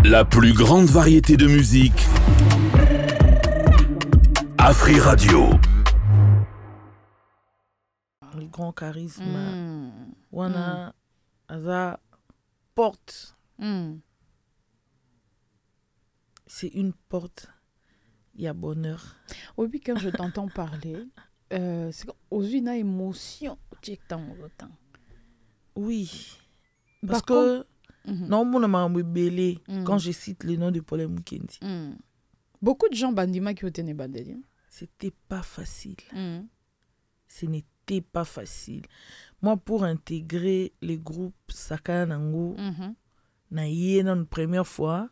La plus grande variété de musique. Afri Radio. Le grand charisme. Wana aza porte. C'est une porte. Il y a bonheur. Oui, quand je t'entends parler, c'est aux une émotion. Oui. Parce que non, mon nom me belé quand je cite le nom de Paul Mukendi. Beaucoup de gens bandima qui ont été bandés. C'était pas facile. Ce n'était pas facile. Moi, pour intégrer le groupe Sakana Nango, na yé une première fois,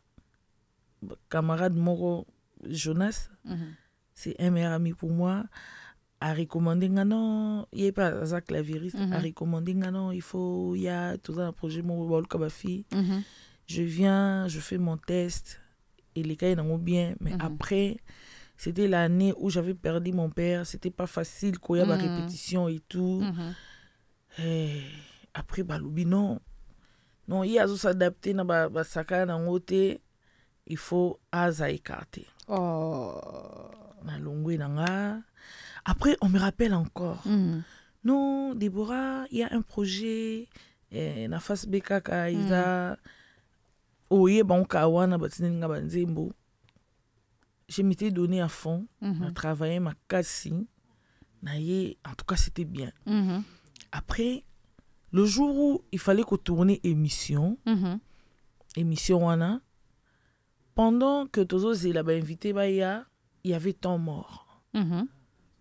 camarade Moro Jonas, c'est un meilleur ami pour moi, a recommandé non, il n'est pas un clavieriste, a recommandé non, il faut, il y a tout un projet Moro Kabafi. Je viens, je fais mon test et les cas ils n'ont bien, mais après, c'était l'année où j'avais perdu mon père, c'était pas facile, quand il y a la répétition et tout. Et après, baloubi, non, il y a à s'adapter dans Sakana Nango, il faut aza écarter. Après, on me rappelle encore. Non, Déborah, il y a un projet, na face Bekaka, il a oye bon kawana batinenga banzembo. Je m'étais donné à fond, à travailler ma cassi. En tout cas, c'était bien. Après, le jour où il fallait qu'on tourne émission, émission wana, pendant que Tozo Zela invité, il y avait temps mort.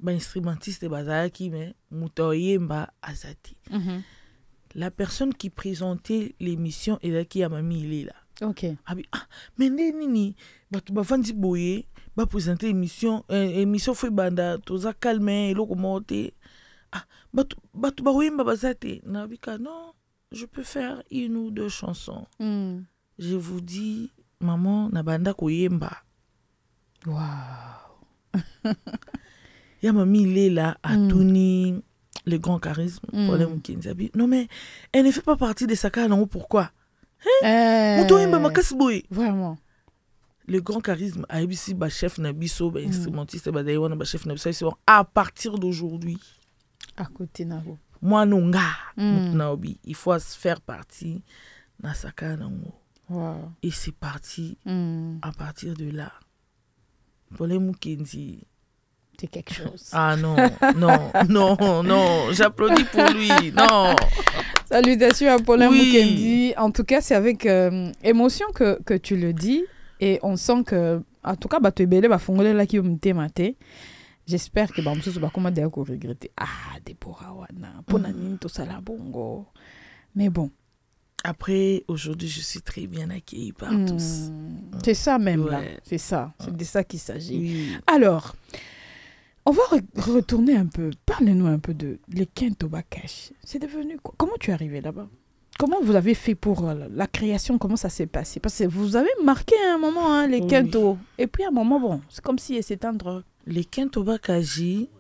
Instrumentiste Bazaki, mais Moutoyemba Azati. La personne qui présentait l'émission est là qui a mamie, il est là. Ok. Mais nini, bah fandi boye, bah présenter émission, émission fait banda, Toza calme, l'eau commenté. Bah Oyemba Bazati. Nabika, non, je peux faire une ou deux chansons. Je vous dis, maman, nabanda koyemba. Waouh. Ya mami, il est là, à Touni, le grand charisme, Paul Mukendi. Non, mais elle ne fait pas partie de Sakana Nango, pourquoi? Vraiment. Le grand charisme, ABC, chef Nabiso, instrumentiste, chef Nabiso, à partir d'aujourd'hui. À côté Nabo. Moi, non, il faut faire partie de Sakana Nango. Wow. Et c'est parti à partir de là. Paul Mukendi. C'est quelque chose. Ah non, j'applaudis pour lui, non. Salutations à Paul Mukendi. En tout cas, c'est avec émotion que tu le dis. Et on sent que, en tout cas, tu es belle, qui maté. J'espère que tu vas regretter. Déborah, Ponanin, tout ça, la bongo. Mais bon. Après, aujourd'hui, je suis très bien accueillie par tous. C'est ça même, là. C'est ça. C'est de ça qu'il s'agit. Oui. Alors, on va retourner un peu. Parle-nous un peu de Leken Toba Cash. C'est devenu quoi? Comment tu es arrivé là-bas? Comment vous avez fait pour la création? Comment ça s'est passé? Parce que vous avez marqué à un moment Leken Toba. Et puis à un moment, bon, c'est comme si c'était un drogue. Leken Toba Kaji,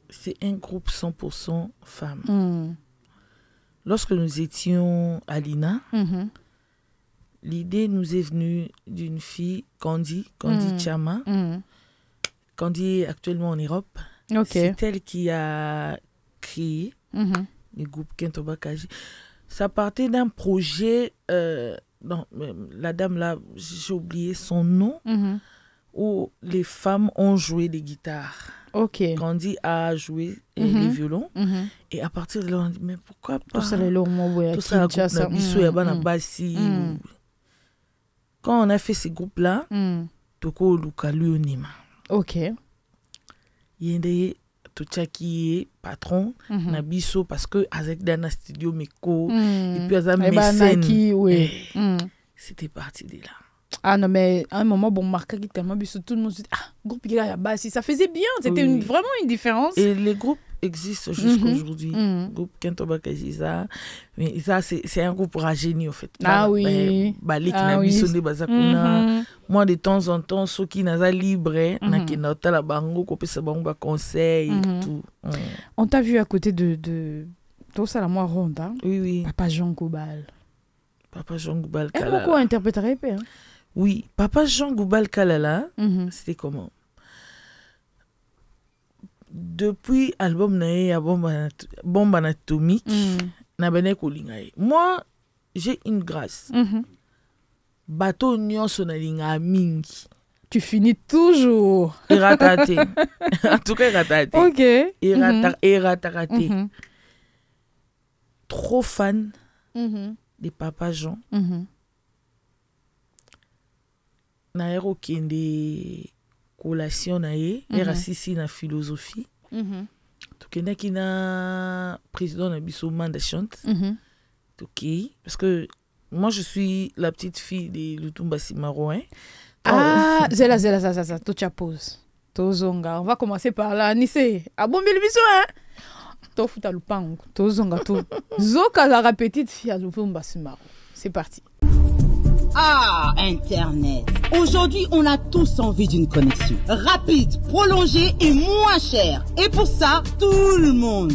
c'est un groupe 100% femmes. Lorsque nous étions à l'INA, l'idée nous est venue d'une fille, Candy Chama. Candy est actuellement en Europe. C'est elle qui a créé le groupe Kentoba Kaji. Ça partait d'un projet, la dame là, j'ai oublié son nom, où les femmes ont joué des guitares. Candy a joué les violons. Et à partir de là, on dit, mais pourquoi pas? Tout ça, quand on a fait ces groupes-là, Toko Lukalu Onima. Yende Tochaki patron, Nabiso, parce que avec Dana Studio Meko, et puis avec mécène. C'était parti de là. Ah non, mais à un moment, bon, Marca qui tellement tout le monde se dit, groupe il y a bas, ça faisait bien, c'était vraiment une différence. Et les groupes existent jusqu'à aujourd'hui. Groupe Kentoba Kajiza, mais ça, c'est un groupe rajeuni, en fait. Moi, de temps en temps, ceux qui n'ont pas libre, la bango, copé sa bango, conseil et tout. On t'a vu à côté de tout ça, la moi ronde, hein? Oui. Papa Jean Kobal. Papa Jean Goubal Kalala. Kalala. Pourquoi interpréter hein? Oui, Papa Jean Goubal Kalala, c'était comment? Depuis l'album Nae, Bombe Anatomique, moi, j'ai une grâce. Bateau Nyon Sonalinga Mingi. Tu finis toujours. Irataté. En tout cas, irataté. Ok. Irataté. Trop fan de Papa Jean. Naero kende collation nae, erasisi na philosophie. Tokenda kina président na biso Manda chante. Ok, parce que moi je suis la petite fille de Lutumba Simaro, hein. Ah, zela, tout tu pause. Tozonga, on va commencer par là, Nissé. Ah bon, mais le biso, hein? Tofuta lupang, tozonga tout. Zoka la petite fille à Lutumba Simaro. C'est parti. Ah, Internet. Aujourd'hui, on a tous envie d'une connexion. Rapide, prolongée et moins chère. Et pour ça, tout le monde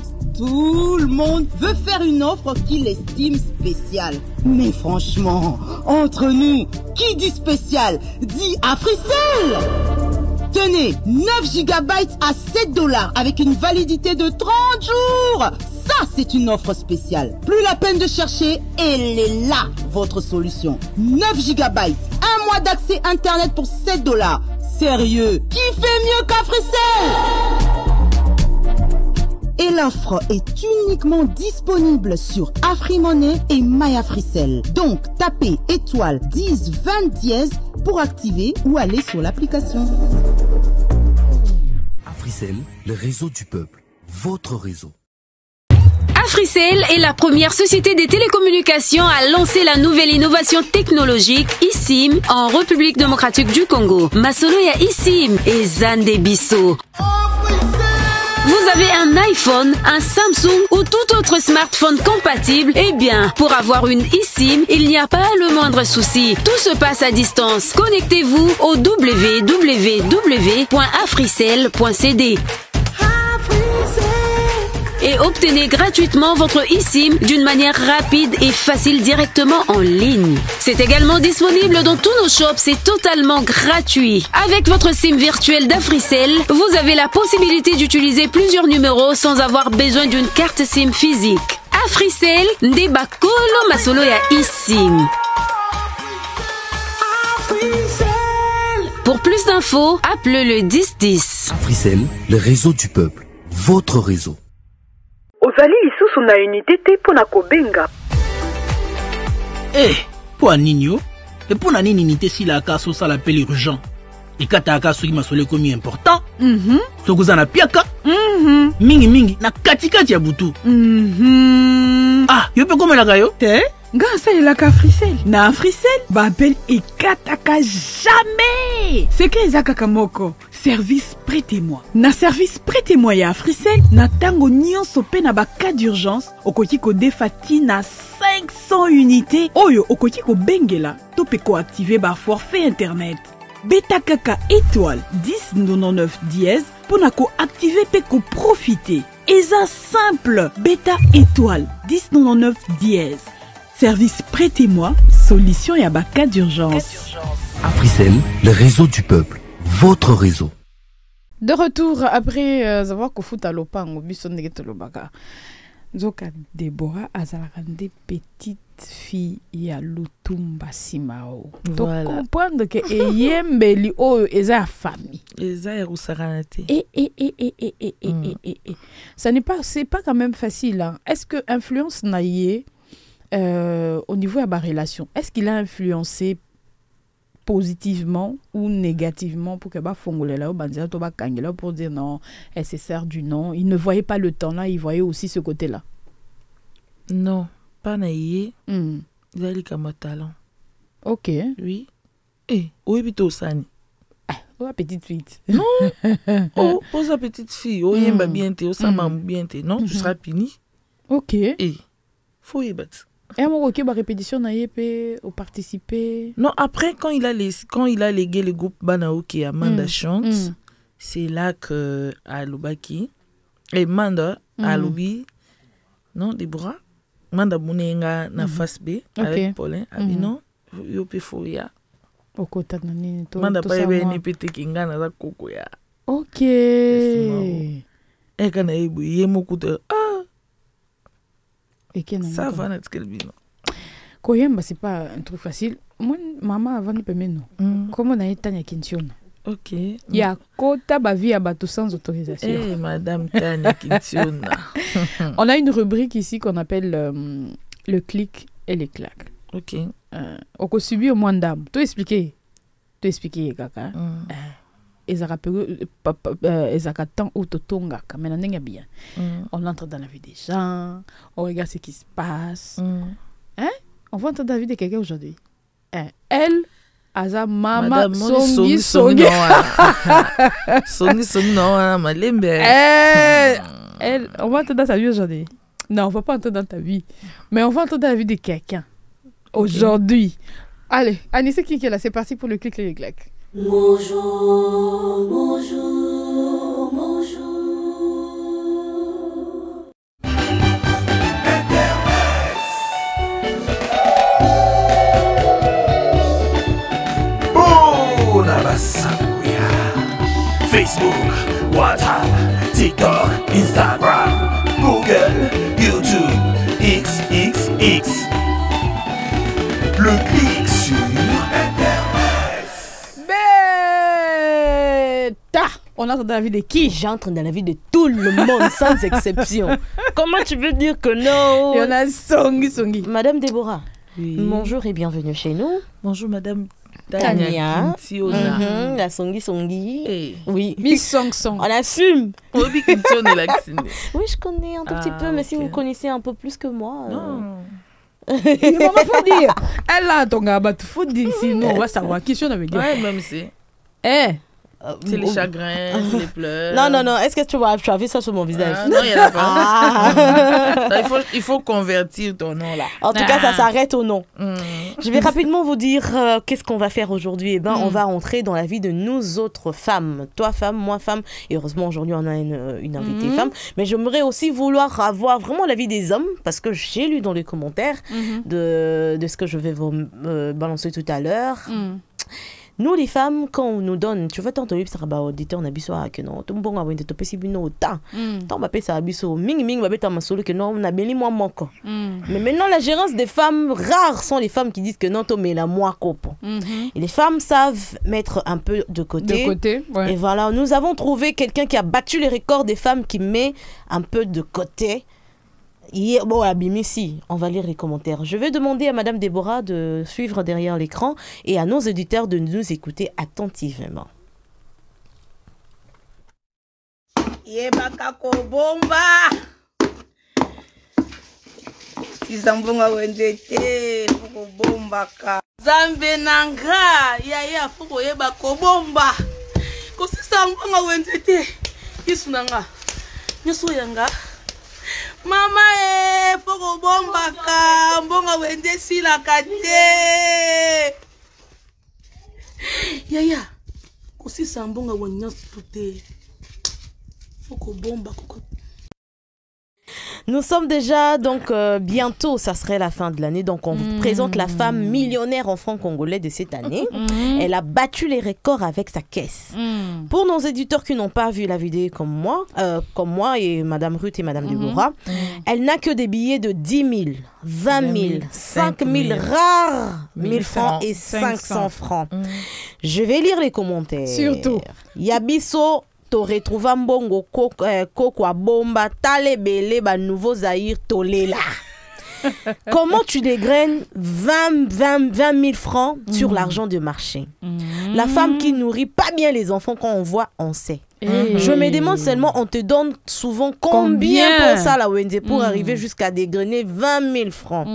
veut faire une offre qu'il estime spéciale. Mais franchement, entre nous, qui dit spécial, dit Africell. Tenez, 9 GB à $7 avec une validité de 30 jours. Ça, c'est une offre spéciale. Plus la peine de chercher, elle est là, votre solution. 9 GB, 1 mois d'accès Internet pour $7. Sérieux, qui fait mieux qu'Africell? Et l'offre est uniquement disponible sur AfriMoney et MyAfricell. Donc, tapez étoile 10 20 dièse pour activer ou aller sur l'application. Africell, le réseau du peuple, votre réseau. Africell est la première société des télécommunications à lancer la nouvelle innovation technologique eSIM en République démocratique du Congo. Masoloya eSIM et Zande Bisso. Vous avez un iPhone, un Samsung ou tout autre smartphone compatible? Eh bien, pour avoir une eSIM, il n'y a pas le moindre souci. Tout se passe à distance. Connectez-vous au www.africell.cd et obtenez gratuitement votre eSIM d'une manière rapide et facile directement en ligne. C'est également disponible dans tous nos shops, c'est totalement gratuit. Avec votre SIM virtuelle d'Africell, vous avez la possibilité d'utiliser plusieurs numéros sans avoir besoin d'une carte SIM physique. Africell, Ndebakolo Masolo ya eSIM. Pour plus d'infos, appelez le 1010. Africell, le réseau du peuple, votre réseau. Ozali lisusu na unité te pona kobenga. Eh, po aninyo? Et pour na nini unité si la kaso ça l'appelle urgent. Et kata kaso ki masole komi important. Sokuza na piaka. Mingi na katikati ya butu. Ah, yo pe komela kayo? Te? Ngasa il a qu'Africell. Na Africell, ba appel et kataka jamais. C'est que ezaka kamoko. Service prêtez-moi. Na service prêtez-moi ya Africell, na tango nyonso pe na ba cas d'urgence, okoki ko defati na 500 unités. Oyo okoki ko bengela, to pe ko activer ba forfait internet. Beta kaka étoile 1099 dièse pour na ko activer pe ko profiter. Eza simple, beta étoile 1099 dièse. Service prêtez-moi, solution et abaka d'urgence. Africell, le réseau du peuple, votre réseau. De retour après avoir kofuta lopango bisonde lobaka. Zoka Deborah azalakande petite fille ya Lutumba Simao. Voilà. To comprendre que eyembeli oyo eza famille. Eza erusaranate. Ça n'est pas, c'est pas quand même facile. Hein. Est-ce que influence naïe au niveau de ma relation, est-ce qu'il a influencé positivement ou négativement pour que pour dire non, elle se sert du non. Il ne voyait pas le temps là, il voyait aussi ce côté-là. Non, pas naïe. Il a les talent. Ok. Oui. Eh, oui, plutôt Sani. Oh, la petite fille. Non. Oh, pose la petite fille. Oh, yemba bien te, oh, ça m'a bien te. Non, tu seras puni. Ok. Eh, faut y battre. Et moi, ok, ma répétition n'a pas participé. Non, après quand il a légué le groupe Banaoki à Manda chante, c'est là que à Lubaki et Manda à Lubi, non, Deborah, manda munenga na face B avec Paulin abino yo pe foya okota na nini to manda pa ebe ni pete kinga na za koko ya OK kana ebu yemo kuta ça va na tskelbino koyemba c'est pas un truc facile. Moi maman avant ni pemeno comment na etanya kintiona OK ya kota ba vie à bateau sans autorisation madame Tania Kintiona. On a une rubrique ici qu'on appelle le clic et les claques. OK on ko subi au moins d'âme to expliquer kaka ezaka temps où totonga quand même ndenge bien on entre dans la vie des gens, on regarde ce qui se passe on va entendre la vie de quelqu'un aujourd'hui elle aza mama songi songi non malembe elle on va entendre sa vie aujourd'hui. Non, on va pas entendre dans ta vie, mais on va entendre la vie de quelqu'un aujourd'hui. Allez, Annie, c'est qui est là? C'est parti pour le clic et le clac. Bonjour, bonjour, bonjour. Facebook, WhatsApp, TikTok, Instagram, Google, YouTube, XXX. Le clic sur Internet. Bêta. On entre dans la vie de qui? J'entre dans la vie de tout le monde sans exception. Comment tu veux dire que non? Il y en a Songi. Madame Déborah, oui. Bonjour et bienvenue chez nous. Bonjour Madame Tania. La Songi. Hey. Oui. Miss Song. On assume. Oui, je connais un tout petit peu, mais si vous connaissez un peu plus que moi. Non. Maman, faut dire. Elle a ton gabat, faut dire. Sinon, on va savoir qui on avait dit. Ouais, même si. C'est les chagrins, c'est les pleurs. Non. Est-ce que tu as vu ça sur mon visage? Non, il n'y en a pas. Il faut convertir ton nom là. En tout cas, ça s'arrête au nom. Je vais rapidement vous dire qu'est-ce qu'on va faire aujourd'hui. On va entrer dans la vie de nous autres femmes. Toi, femme, moi, femme. Et heureusement, aujourd'hui, on a une invitée femme. Mais j'aimerais aussi vouloir avoir vraiment la vie des hommes parce que j'ai lu dans les commentaires de ce que je vais vous balancer tout à l'heure. Nous les femmes, quand on nous donne, tu vois, tant que ça va auditeur, on a besoin que non, tout le monde a besoin de te payer bien autant. Tant on va payer ça à besoin, ming va payer ta masolo que non, on a béni moi manque. Mais maintenant la gérance des femmes rares sont les femmes qui disent que non, tu mets la moi copo. Et les femmes savent mettre un peu de côté. Ouais. Et voilà, nous avons trouvé quelqu'un qui a battu les records des femmes qui met un peu de côté. Bon, ici, on va lire les commentaires. Je vais demander à Madame Déborah de suivre derrière l'écran et à nos auditeurs de nous écouter attentivement. Yebaka bomba. Izambonga wendete fuko bomba ka. Zambe nanga ya fuko yebaka bomba. Ko sisambonga wendete. Isunanga. Nyoso yanga. Mama foko bomba ka mbonga wende sila kate. Yaya kusisa mbonga wanya tute. Foko bomba koko. Nous sommes déjà, donc bientôt, ça serait la fin de l'année. Donc on vous présente la femme millionnaire en francs congolais de cette année. Elle a battu les records avec sa caisse. Pour nos éditeurs qui n'ont pas vu la vidéo comme moi et Madame Ruth et Madame Déborah, elle n'a que des billets de 10 000, 20 000, 5 000 rares 1000 francs et 500 francs. Je vais lire les commentaires. Surtout. Yabiso. T'aurais trouvé mbongo kokwa bomba talebele ba nouveau Zaïre tolela. Comment tu dégraines 20 000 francs sur l'argent de marché? La femme qui nourrit pas bien les enfants, quand on voit, on sait. Je me demande seulement, on te donne souvent combien pour ça la Wende pour arriver jusqu'à dégrainer 20 000 francs.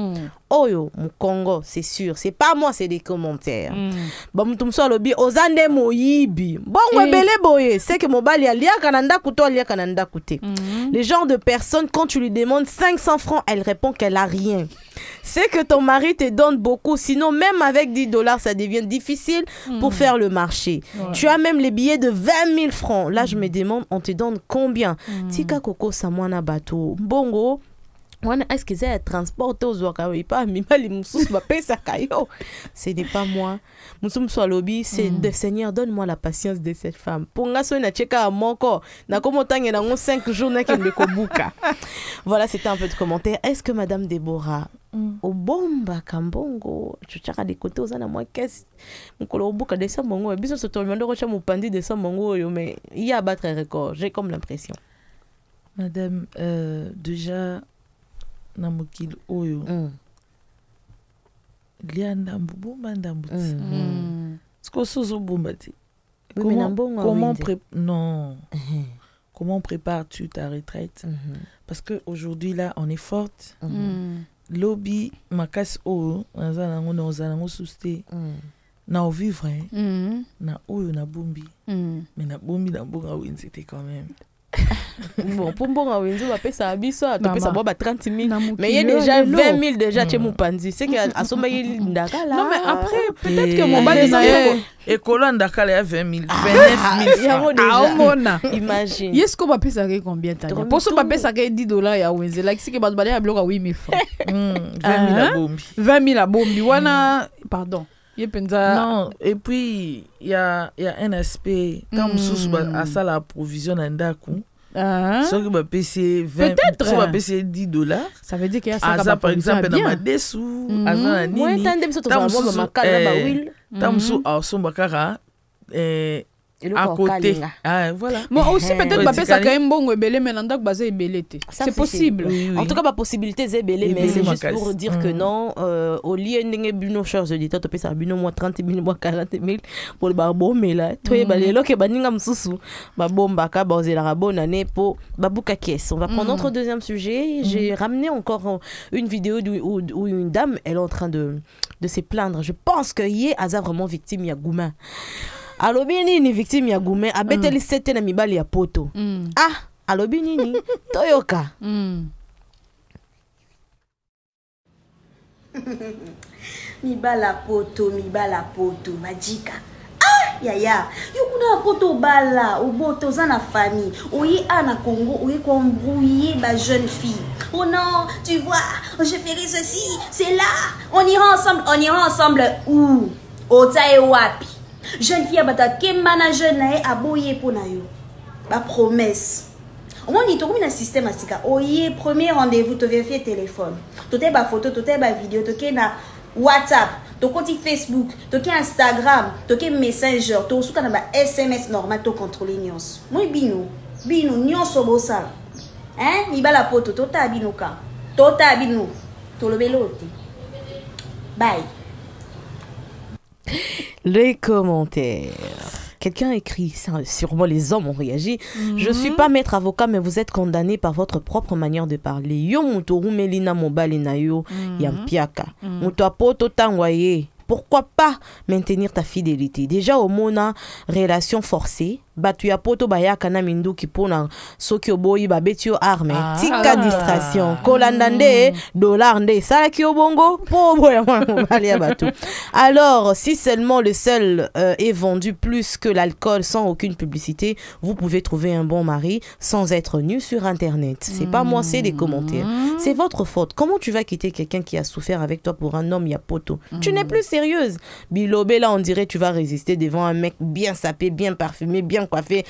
Oh yo, mon Congo, c'est sûr. C'est pas moi, c'est des commentaires. Bon, m'tumso lobi ozande moyibi. Bon, webele boye, c'est que mon bali alia kananda kuto alia kananda kute. Les genres de personnes, quand tu lui demandes 500 francs, elle répond qu'elle a rien. C'est que ton mari te donne beaucoup, sinon même avec 10 $, ça devient difficile pour faire le marché. Tu as même les billets de 20 000 francs. Là, je me demande, on te donne combien? Tika koko samwana bato. Bongo. est-ce que c'est transport pas ce n'est pas moi. Nous sommes lobby, c'est de Seigneur, donne-moi la patience de cette femme. Pour nga so na cheka moko na komo tangi na 5 jours na kende ko buka. Voilà, c'était un peu de commentaire. Est-ce que Madame Déborah au bomba kambongo tu chaka de côté aux ana moi qu'est-ce mukolo buka de sambongo et biso to demande ko cha mupandi de sambongo yo mais il y a battre record, j'ai comme l'impression. Madame déjà na mokili oyo lia ndambu bomba ndambu sko sozo bomba ti comment prépares-tu ta retraite parce que aujourd'hui là on est forte lobby makas oyo nazanango suste na vivre na oyo na bombi mais na bombi na bonga winzi te quand même. Bon, pour bon Winzi va payer ça abisso, tu peux savoir 30 000 mais il y a déjà 20 000 déjà chez Moupandi. C'est que à son bail ndaka là. Non mais après peut-être que mon bail est et colon ndaka là 20 000, 29 000. Imagine. Est-ce qu'on va payer ça combien de temps? Pour ça on va payer ça $10 ya Winzi. Là c'est que ba balé à bloc à 8 000 francs. 20 000 à bombi. 20 000 à bombi. Wana pardon. Non, et puis il y a un aspect quand on a ça la provision ndaku. Ce qui va payer 20, ça va payer $10. Ça veut dire qu'il y a ça par exemple dans ma dessous, azana nini. Tamsu bakara à côté. Ah, voilà. Moi aussi, peut-être que ça quand bon belé, mais n'anda basé belé. C'est possible. En tout cas, ma possibilité c'est belé, mais c'est juste pour dire que non, au lieu de buno chers auditeurs, tu peux ça buno moi 30 000, moi 40 000 pour le barbo, mais là, toi balé là que baninga msusu, ba bomba ka ba la bonne année pour babuka caisse. On va prendre notre deuxième sujet. J'ai ramené encore une vidéo où une dame, elle est en train de se plaindre. Je pense que Yé Aza vraiment victime ya Goumin. Alobi nini victime ya Goumen abeteli sete na mibali ya poto. Alobi nini toyoka. Mibala poto majika. Yaya, yokuna poto bala oboto zana famille. Oyi ana Congo, oyi ko embrouiller ba jeune fille. Oh non, tu vois, je ferai ceci, c'est là. On ira ensemble où? Au Taïwapi. Jeune fille abata kemba na jeune na aboye pona yo. Ba promesse. Au moins ni to comme un système asika. Oye premier rendez-vous to vérifier téléphone. To te ba photo, to te ba vidéo, to ke na WhatsApp, to konti Facebook, to ke Instagram, to ke Messenger, to suka na ba SMS normal to contrôler nyonso. Moi bino nyonso bosala. Hein? Ni ba la poto to ta bino ka. To ta bino. To lo belote. Bye. Les commentaires. Quelqu'un écrit, sûrement les hommes ont réagi. Je suis pas maître avocat, mais vous êtes condamné par votre propre manière de parler. Yo mutoru melina mobali na yo yampiaka. Mutoapoto tangwaye. Pourquoi pas maintenir ta fidélité? Déjà au mona relation forcée. Batu ya poto bayaka na mindu kipona soki oboyi babetio arme tika distraction kolanda nde dollar nde sala ki obongo po boya mobali ya batu. Alors si seulement le sel est vendu plus que l'alcool sans aucune publicité, vous pouvez trouver un bon mari sans être nu sur internet. C'est pas moi, c'est des commentaires. C'est votre faute. Comment tu vas quitter quelqu'un qui a souffert avec toi pour un homme ya poto? Tu n'es plus sérieuse. Bilobé là on dirait tu vas résister devant un mec bien sapé, bien parfumé, bien coiffé.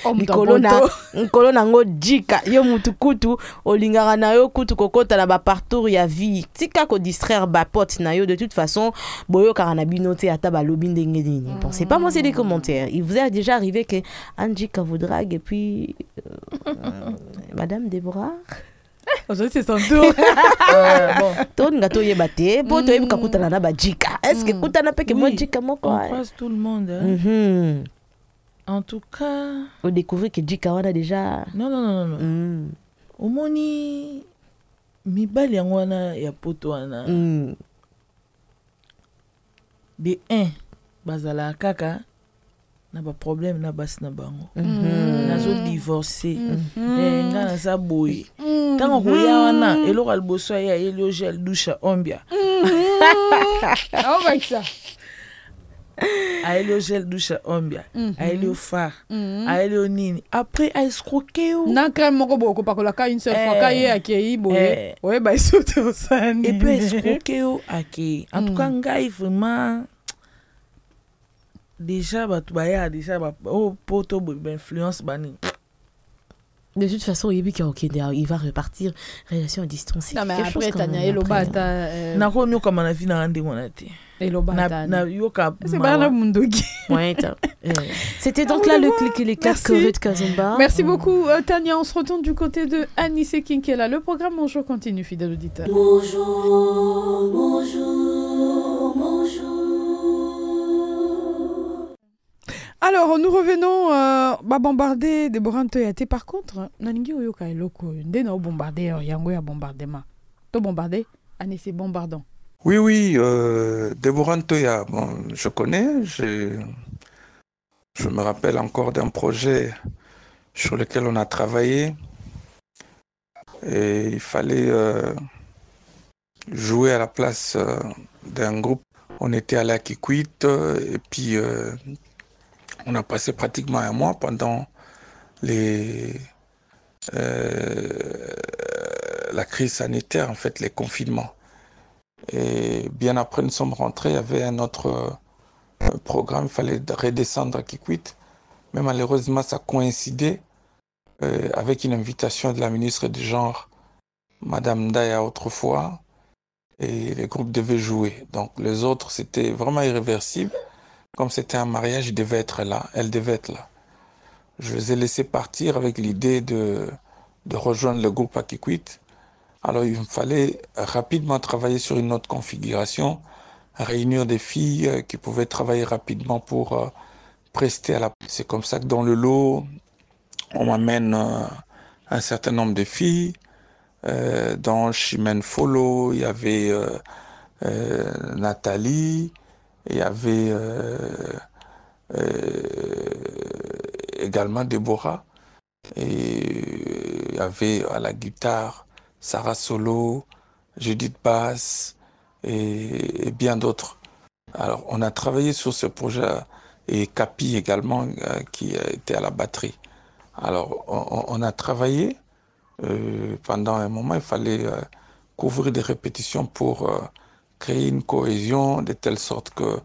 Nkolo nango jika yo mutu kutu olingara na yo kutu kokota na ba partout ya vie tika ko distraire ba pote na yo. De toute façon boyo karana binote ata ba lobi ndenge nini. Bon, c'est pas moi, c'est des commentaires. Il vous est déjà arrivé que Anjika vous drague et puis Madame Déborah aujourd'hui c'est son tour. Ton gato yebate poto yebika kutana na ba jika. Est-ce que kutana pe que moi jika moko? On croise tout le monde. En tout cas, on découvre que Jika wana déjà. Non. Omoni mibali wana ya poto wana. De 1 bazala kaka na ba problème na bas na bango. Nazo divorcer. Nga na sa boy. Tango koya wana eloko alboso ya elio gel douche ombia. Oh my god. aeli au gel douche ombia aeli au phare aeli au nini après aescroquer na crème moko boko pakolaka une seule fois kaye akei boye ouais ba sauter au sani et puis escroquer akei en tout cas ngai vraiment déjà batu baya déjà ba poto influence bani. De toute façon, il va repartir relation à distance. Non, mais après, Tania, Eloba, na konyo comme on a vu na rande monate. Eloba, na yoka. C'est pas la mundogi. C'était donc là le clic et l'éclat de Kazumba. Merci beaucoup, Tania. On se retourne du côté de Annie Kinkela. Le programme Bonjour continue, fidèle auditeur. Bonjour, bonjour, bonjour. Alors, nous revenons bombarder des Borantoyate. Par contre, Naningi Oyoka et Loko, Ndeno bombardé, Yango ya bombardement. To bombardé, Annie, c'est bombardant. Oui, Déborah Ntoya, bon, je connais. Je me rappelle encore d'un projet sur lequel on a travaillé. Et il fallait jouer à la place d'un groupe. On était à la Kikwit et puis on a passé pratiquement un mois pendant la crise sanitaire, en fait, les confinements. Et bien après, nous sommes rentrés, il y avait un autre programme, il fallait redescendre à Kikwit. Mais malheureusement, ça coïncidait avec une invitation de la ministre du Genre, Madame Ndaya, autrefois, et les groupes devaient jouer. Donc les autres, c'était vraiment irréversible. Comme c'était un mariage, ils devaient être là, elle devait être là. Je les ai laissés partir avec l'idée de rejoindre le groupe à Kikwit. Alors il me fallait rapidement travailler sur une autre configuration, réunir des filles qui pouvaient travailler rapidement pour prester à la... C'est comme ça que dans le lot, on m'amène un certain nombre de filles. Dans Chimène Follow, il y avait Nathalie, il y avait également Déborah, et il y avait à la guitare Sarah Solo, Judith Bass et bien d'autres. Alors on a travaillé sur ce projet et Capi également qui était à la batterie. Alors on a travaillé pendant un moment, il fallait couvrir des répétitions pour créer une cohésion de telle sorte que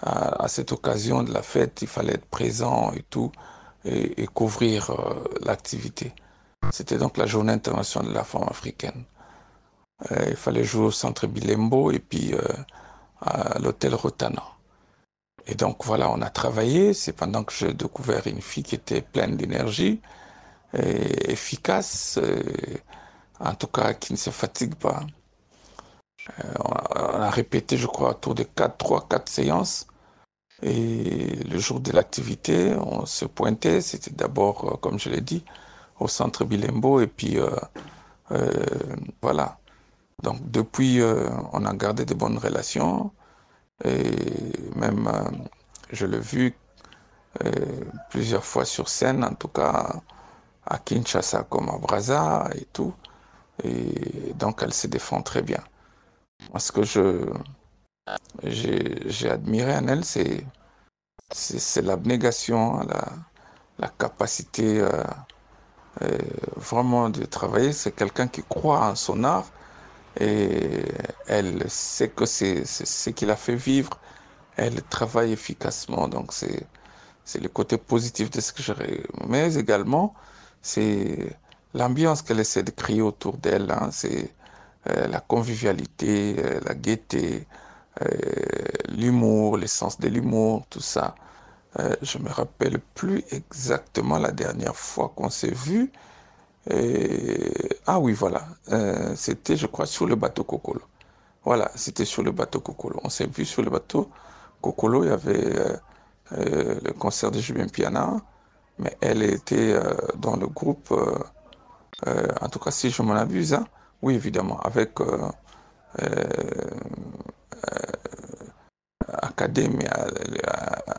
à cette occasion de la fête, il fallait être présent et tout et couvrir l'activité. C'était donc la journée internationale de la femme africaine. Il fallait jouer au centre Bilembo et puis à l'hôtel Rotana. Et donc voilà, on a travaillé. C'est pendant que j'ai découvert une fille qui était pleine d'énergie, et efficace, en tout cas qui ne se fatigue pas. On a répété, je crois, autour de 3-4 séances. Et le jour de l'activité, on se pointait. C'était d'abord, comme je l'ai dit, au centre Bilembo. Et puis, voilà. Donc, depuis, on a gardé de bonnes relations. Et même, je l'ai vu plusieurs fois sur scène, en tout cas à Kinshasa comme à Brazza et tout. Et donc, elle se défend très bien. Ce que j'ai admiré en elle, c'est l'abnégation, la capacité vraiment de travailler. C'est quelqu'un qui croit en son art et elle sait que c'est ce qui l'a fait vivre. Elle travaille efficacement, donc c'est le côté positif de ce que j'ai. Mais également, c'est l'ambiance qu'elle essaie de créer autour d'elle. Hein. C'est la convivialité, la gaieté, l'humour, l'essence de l'humour, tout ça. Je me rappelle plus exactement la dernière fois qu'on s'est vu. Ah oui, voilà. C'était, je crois, sur le bateau Kokolo. Voilà, c'était sur le bateau Kokolo. On s'est vu sur le bateau Kokolo. Il y avait le concert de Julien Piana, mais elle était dans le groupe, en tout cas si je m'en abuse, hein, oui évidemment, avec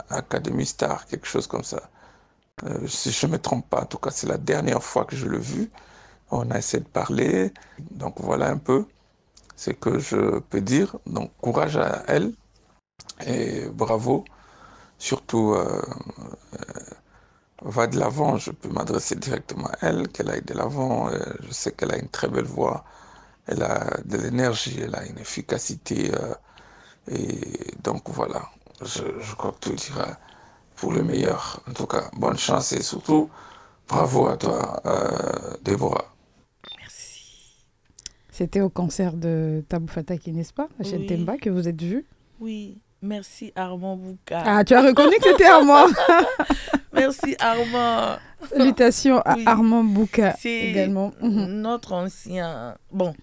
Académie Star, quelque chose comme ça. Si je ne me trompe pas, en tout cas c'est la dernière fois que je l'ai vue. On a essayé de parler, donc voilà un peu ce que je peux dire. Donc courage à elle et bravo surtout va de l'avant. Je peux m'adresser directement à elle, qu'elle aille de l'avant. Je sais qu'elle a une très belle voix, elle a de l'énergie, elle a une efficacité. Et donc voilà, je crois que tout ira pour le meilleur. En tout cas, bonne chance et surtout, bravo à toi, Déborah. C'était au concert de Tabou Fataki, n'est-ce pas, à Chentemba, que vous êtes vus? Oui, merci Armand Bouka. Ah, tu as reconnu que c'était Armand. Merci Armand. Salutations à Armand Bouka également. Notre ancien... Bon,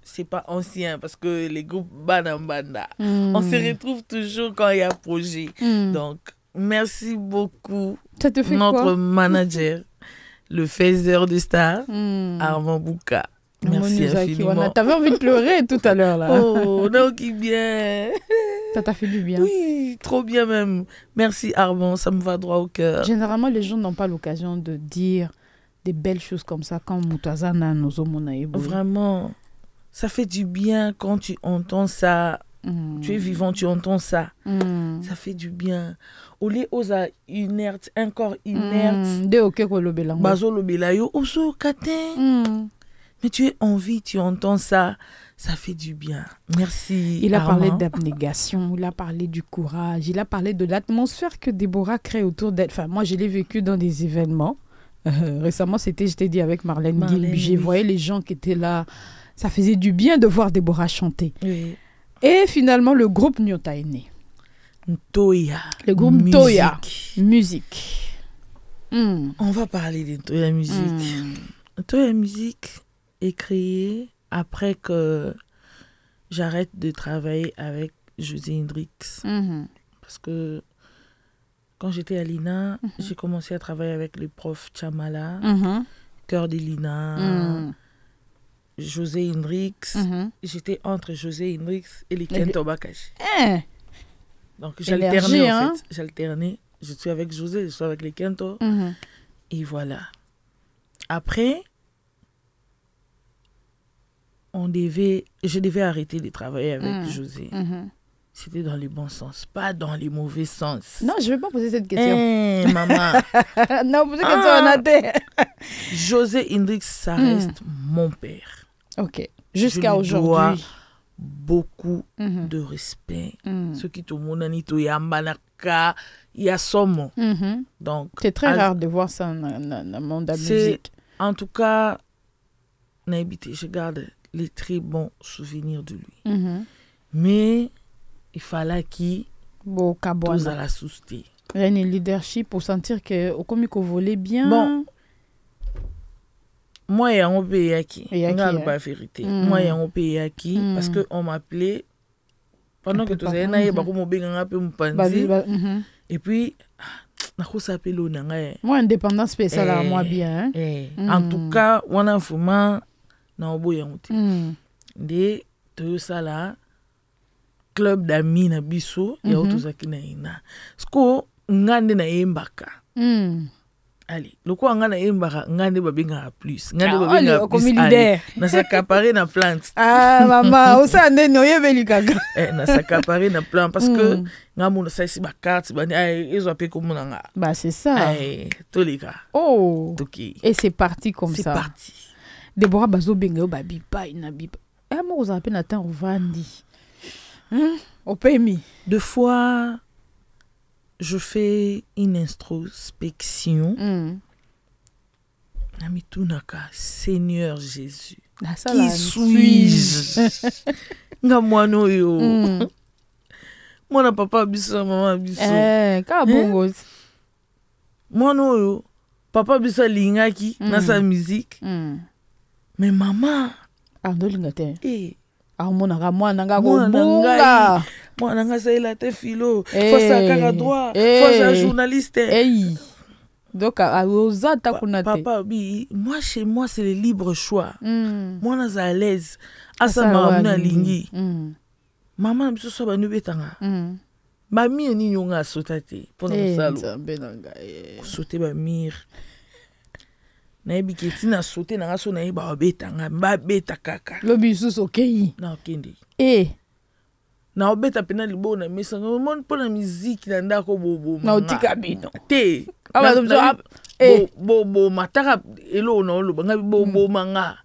c'est pas ancien parce que les groupes Banambanda, on se retrouve toujours quand il y a projet. Donc, merci beaucoup. Ça te fait notre quoi? Manager, le faiseur de stars, Armand Bouka. Merci infiniment. T'avais envie de pleurer tout à l'heure là. Oh, non, qui bien. Ça t'a fait du bien. Oui, trop bien même. Merci Armand, ça me va droit au cœur. Généralement, les gens n'ont pas l'occasion de dire des belles choses comme ça quand Moutazana nous a. Vraiment, ça fait du bien quand tu entends ça. Tu es vivant, tu entends ça. Ça fait du bien. Au lieu osa inerte, un corps inerte. De ok ko lobelango. Bazo lobelayo oso katin. Mais tu es en vie, tu entends ça, ça fait du bien. Merci. Il a Armand. parlé d'abnégation, il a parlé du courage, il a parlé de l'atmosphère que Déborah crée autour d'elle. Enfin, moi, je l'ai vécu dans des événements. Récemment, c'était, je t'ai dit, avec Marlène Guilby. J'ai voyé les gens qui étaient là. Ça faisait du bien de voir Déborah chanter. Oui. Et finalement, le groupe Nyota est né. Ntoya. Le groupe Ntoya. Musique. On va parler de Ntoya Musique. Ntoya Musique est créé après que j'arrête de travailler avec José Hendrix. Parce que quand j'étais à l'INA, j'ai commencé à travailler avec les profs Chamala, Cœur de l'INA, José Hendrix. J'étais entre José Hendrix et les Kento Bakashi. Donc j'alternais en fait. J'alternais. Je suis avec José, je suis avec les Kento. Et voilà. Après, je devais arrêter de travailler avec José. C'était dans les bons sens, pas dans les mauvais sens. Non, je ne vais pas poser cette question. Maman. Non, posez cette question en athée. José Hendrix, ça reste mon père. Ok. Jusqu'à aujourd'hui. Beaucoup de respect. Ce qui te monanito yambanaka yasomo. Donc, c'est très rare de voir ça dans le monde de la musique. En tout cas, je garde les très bons souvenirs de lui. Mais il fallait qu'il tous à la souster. Il y a une leadership pour sentir que au comique volait bien. Bon, moi, il y a un pays qui n'a pas la vérité. Moi, il y a un pays qui parce qu'on m'appelait pendant que tu sais, et puis, moi, indépendance spéciale à moi bien. En tout cas, on a vraiment de ça là club d'amis na biso ya otozaki na ina sko ngande na yembaka allez loko ngana yembaka ngande babenga plus ngande babenga plus na s'accaparer na plante mama osande no yebeli kaka na s'accaparer na plante parce que ngamu na saisi ba carte ba ezo apé comme nga bah c'est ça tous les gars et c'est parti comme ça c'est parti. Déborah bazo benga babi pa ina bipa moi vous appelez na temps vandi au PMI. Deux fois je fais une introspection. Namitunaka, Seigneur Jésus, qui suis-je? Nga mwano yo. Mwana papa biso, maman biso. Ka bongo. Mwano yo, papa biso lingaki na sa musique. Mais maman, ando lingate. Mwana nga saïla te philo, faut ça kaka droit, faut ça journaliste. Donc papa bi, moi chez moi c'est le libre choix. Moi na à l'aise. Asa maman lingi. Maman biso so ba nubetanga. Mami ni nyonga sotate pour na salo. Sauter ba mir. Na ebiketi na sauter na so na ba betanga, ba beta kaka. Lobi susu okei. Na okende. na obeta pena libo na mesa mon pona musique na ndako bobo na otika bino te bo mataka elo na olo banga bo manga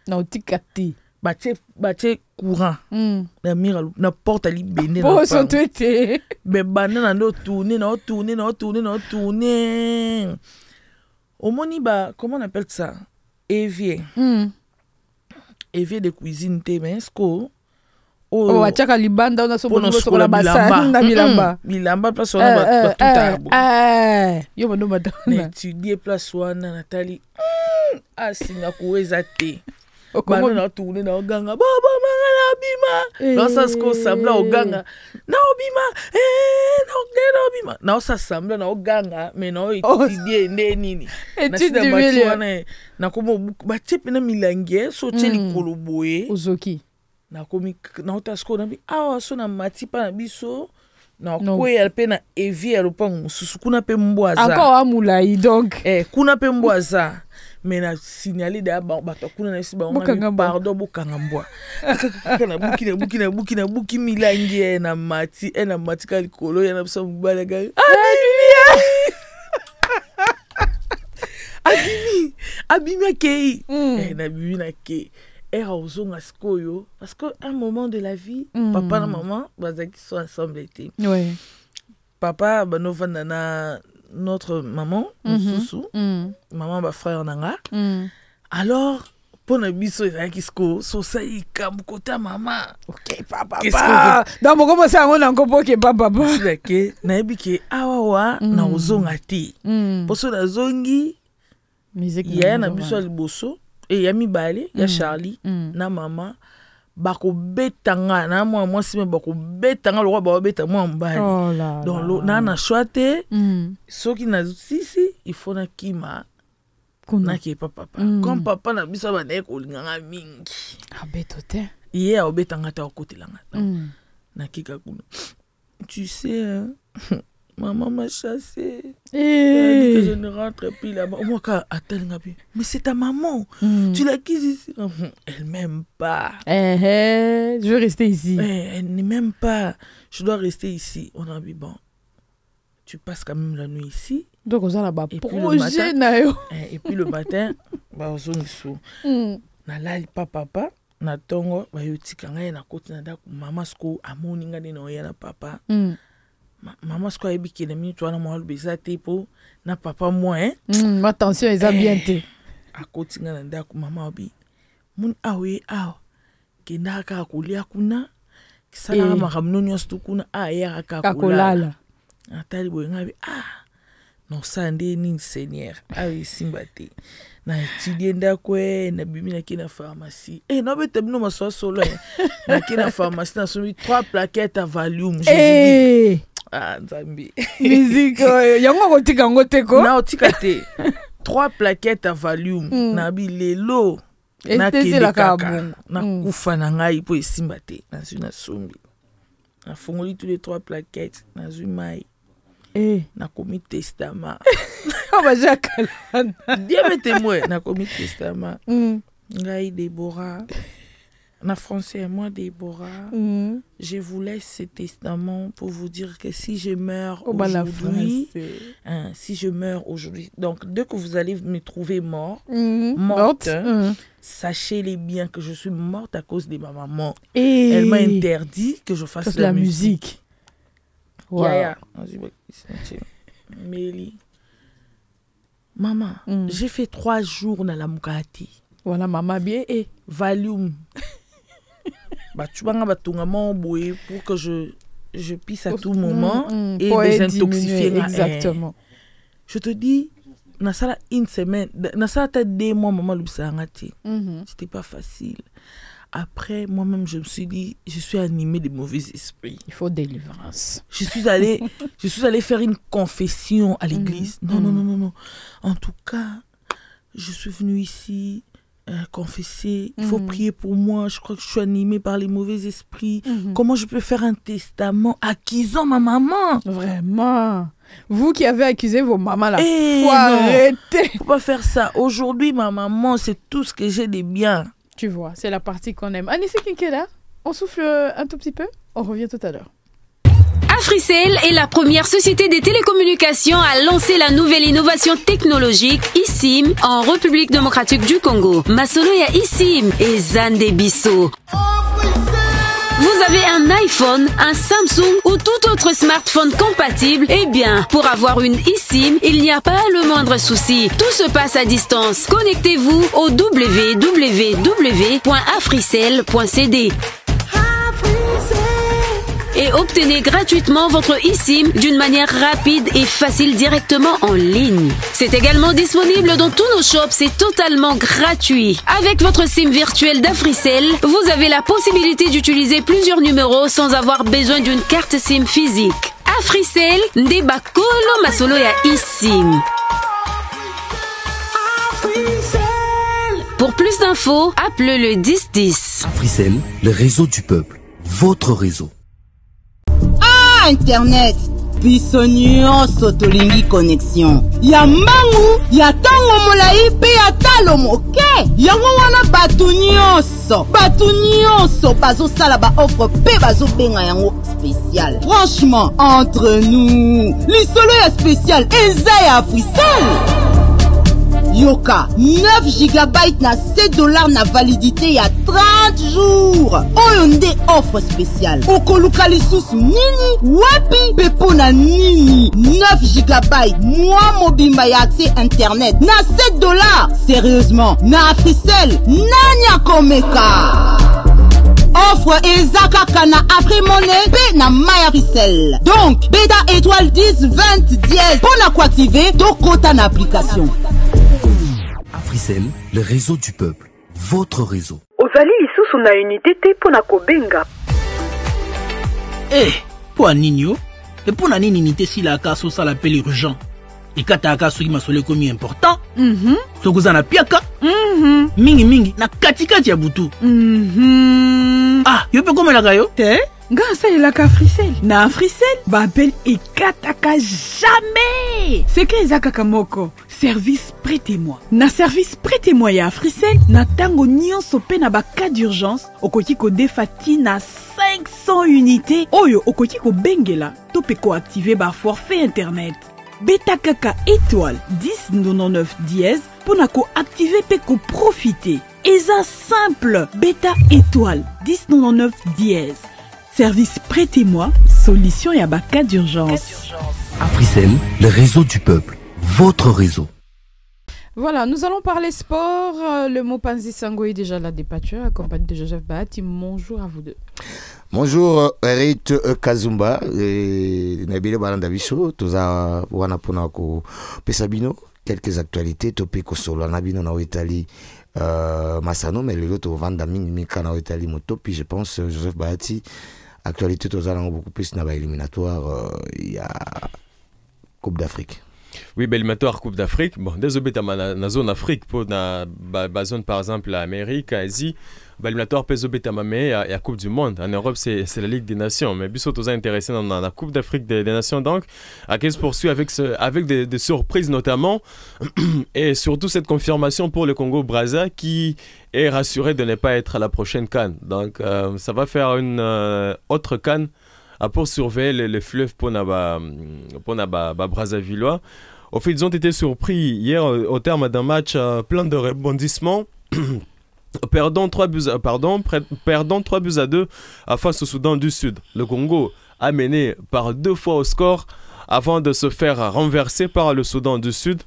na otika te bache courant na mira na porte ali bende na so tete be bana na ndo tourner omoni ba comment on appelle ça évier évier de cuisine te mais sko achaka libanda ona so bono so la basa na bilamba place wana ba yo bono mata na étudier place wana Nathalie asinga kuweza te bana na tourner na oganga baba manga na bima na ça sko sabla oganga na obima na obima na ça sabla na oganga mais na étudier nde nini na sida batu wana na komo ba tipe na milangie so tcheli koloboye ozoki na komi na otasko na bi awa so na matipa na biso na kwea pe na evier lopango mususu kuna pe mbwaza encore amulai donc kuna pe mbwaza mais na signaler da bato kuna na siba on pardon bokanga mbwa kana buki milangi na mati ka likolo ya na biso mbalaga abimi kei na bibi na kei ozonga skoyo parce que un moment de la vie papa na maman bazaki sont ensemble été papa banovanda na notre maman mususu maman ba frère nanga alors pona biso ezaki sko so sai kam kota mama OK papa donc comment ça on encore que papa c'est que na ebiki awa na ozonga ti poso na zongi musique ya na biso liboso et ya mibale ya Charlie na mama bako betanga na moi si me bako betanga le roi ba beta moi mbali donc na choite soki na sisi il faut na kima kuna ki papa comme papa na biso ba nek olinganga mingi abetote ye obetanga ta kotelanga na kika kuna tu sais maman m'a chassé. Elle dit que je ne rentre plus là-bas. Moi, quand attends, mais c'est ta maman. Tu l'as quise ici. Elle m'aime pas. Je veux rester ici. Elle ne m'aime pas. Je dois rester ici. On a dit, bon, tu passes quand même la nuit ici. Donc, on a là-bas. Et puis le matin, on s'en sous. Na lali papa. Na tongo, ba yotika ngai na koti na ndako. Mama sko amoni ngani na oya na papa. Maman ce qu'on a dit que les minutes on a mal baisé po na papa moi attention ils ont bien été à côté na ndako maman obi mun awe ke na ka kulia kuna kisana makamno nyosto kuna ya ka kulala atali boy ngabi non sande ni seigneur awe simbate na étudier ndako na bibi na kina pharmacie no bete bino maso solo na kina pharmacie na somi 3 plaquettes à Valium Nzambi musique yango kotika ngoteko na otika te 3 plaquettes à Valium na bilelo na kaka na kufa na ngai po esimba te na zuna sombi na fongoli tous les 3 plaquettes na zumai na komi testament ba jakala diabete moi na komi testament ngai Déborah na français moi Déborah je vous laisse ce testament pour vous dire que si je meurs aujourd'hui si je meurs aujourd'hui donc dès que vous allez me trouver morte sachez-les bien que je suis morte à cause de ma maman elle m'a interdit que je fasse de la musique. Yaya Mélie maman j'ai fait 3 jours dans la Mukati voilà maman bien et Valium tu vas boy pour que je pisse à tout moment et désintoxifier exactement. Je te dis na sala une semaine na sala ta 2 mois maman lubsangati c'était pas facile. Après moi-même je me suis dit je suis animée de mauvais esprits, il faut délivrance. Je suis allée faire une confession à l'église. Non en tout cas je suis venue ici confesser, il faut prier pour moi, je crois que je suis animée par les mauvais esprits. Comment je peux faire un testament accusant ma maman? Vraiment? Vous qui avez accusé vos mamans là, faut arrêter. Faut pas faire ça. Aujourd'hui, ma maman, c'est tout ce que j'ai de bien. Tu vois, c'est la partie qu'on aime. Anissé Kinkela, On souffle un tout petit peu. On revient tout à l'heure. Africell est la première société des télécommunications à lancer la nouvelle innovation technologique eSIM en République démocratique du Congo. Masolo ya eSIM et Zande Bisso. Vous avez un iPhone, un Samsung ou tout autre smartphone compatible? Eh bien, pour avoir une eSIM, il n'y a pas le moindre souci. Tout se passe à distance. Connectez-vous au www.africell.cd et obtenez gratuitement votre eSIM d'une manière rapide et facile directement en ligne. C'est également disponible dans tous nos shops, c'est totalement gratuit. Avec votre SIM virtuelle d'Africell, vous avez la possibilité d'utiliser plusieurs numéros sans avoir besoin d'une carte SIM physique. Africell, Ndebakolo Masolo ya eSIM. Pour plus d'infos, appelez le 1010. Africell, le réseau du peuple, votre réseau. Internet biso nyonso tolingi connexion ya mbangu ya ntango molai mpe ya talo moke yango wana bato nyonso bazosala baoffre mpe bazobenga yango spécial. Franchement, entre nous, lisolo ya spécial eza ya Africell. Yoka 9 GB na $7 na validité ya 30 jours. Oyo nde offre spéciale. Okoluka lisusu nini wapi pepo na nini 9 GB mois mobimba ya accès internet na $7. Sérieusement, na Africell nani akomeka. Offre ezakaka na Afrimoney pe na My Africell. Donc, beta étoile 10 20 10 pour na activer to kota na application. Africell, le réseau du peuple, votre réseau. Ozali lisusu na unité te pona kobenga. Po aninyo? Et pour na nini unité si la kaso ça l'appelle urgent. Et kata akaso ki masole komi important. Sokuza na piaka. Mingi na katikati ya butu. Ah, yo pe komelaka yo? Te? Nga asalelaka Africell. Na Africell, bappel ekataka jamais. Seke ezakaka moko. Service prêtez-moi. Na service prêtez-moi ya Africell, na tango nyonso pe na ba cas d'urgence, okoki ko defati na 500 unités. Oyo okoki ko bengela, to pe ko activer ba forfait internet. Beta kaka étoile 1099 dièse pour na ko activer pe ko profiter. Eza simple, beta étoile 1099 dièse. Service prêtez-moi, solution ya ba cas d'urgence. Africell, le réseau du peuple, votre réseau. Voilà, nous allons parler sport. Le mot Panzi Sango est déjà là des pâtures, accompagné de Joseph Bahati. Bonjour à vous deux. Bonjour, Eric Kazumba. Nabile Balandabiso, Toza Wanaponako Pesabino. Quelques actualités, Topeko Solo, Nabino na Italie. Massano, mais le autre vend Mika na Italie Motopi, je pense, Joseph Bahati. Actualité, Toza beaucoup plus na éliminatoire. Il y a Coupe d'Afrique. Oui, éliminatoire Coupe d'Afrique. Bon, désolé, dans la zone Afrique, pour la zone par exemple l'Amérique, l'Asie, éliminatoire PSOB Tamamé, il y a Coupe du Monde. En Europe, c'est la Ligue des Nations. Mais Bissot nous a intéressé dans la Coupe d'Afrique des Nations. Donc, à qui se poursuit avec des surprises notamment. Et surtout cette confirmation pour le Congo-Brazza qui est rassuré de ne pas être à la prochaine CAN. Donc, ça va faire une autre CAN pour surveiller le fleuve pour Brazzavillois. Au fait, ils ont été surpris hier au terme d'un match plein de rebondissements. Perdant 3 buts à 2 face au Soudan du Sud. Le Congo a mené par 2 fois au score avant de se faire renverser par le Soudan du Sud.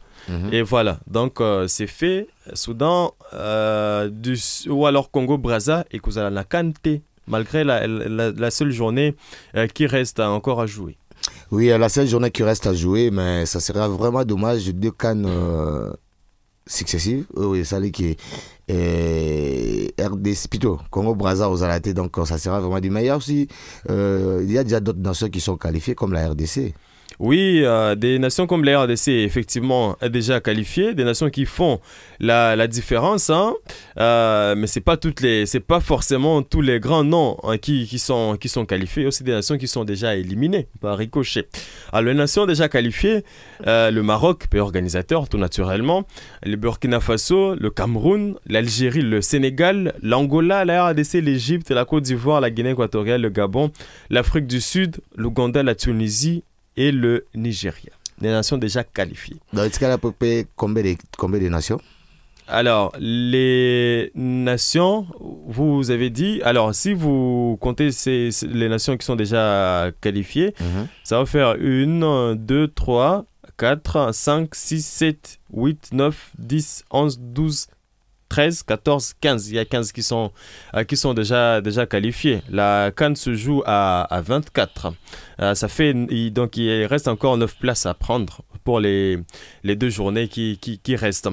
Et voilà, donc c'est fait. Soudan ou alors Congo-Brazza et Kouzala Kante, malgré la seule journée qui reste encore à jouer. Oui, la seule journée qui reste à jouer, mais ça serait vraiment dommage. 2 cannes successives. Oui, ça qui RDC, plutôt Congo-Brazza aux Alatés, donc ça sera vraiment du meilleur aussi. Il y a déjà d'autres nations qui sont qualifiées comme la RDC. Oui, des nations comme la RDC, effectivement, est déjà qualifiée, des nations qui font la différence, hein, mais c'est pas forcément tous les grands noms hein, qui sont qualifiés, aussi des nations qui sont déjà éliminées par ricochet. Alors, les nations déjà qualifiées, le Maroc, pays organisateur, tout naturellement, le Burkina Faso, le Cameroun, l'Algérie, le Sénégal, l'Angola, la RDC, l'Égypte, la Côte d'Ivoire, la Guinée équatoriale, le Gabon, l'Afrique du Sud, l'Ouganda, la Tunisie et le Nigeria. Des nations déjà qualifiées. Dans ce cas, à peu près combien de nations? Alors, les nations, vous avez dit, alors si vous comptez les nations qui sont déjà qualifiées, ça va faire 1, 2, 3, 4, 5, 6, 7, 8, 9, 10, 11, 12, 13, 14, 15. Il y a 15 qui sont déjà qualifiés. La CAN se joue à 24. Ça fait, donc il reste encore 9 places à prendre pour les 2 journées qui restent.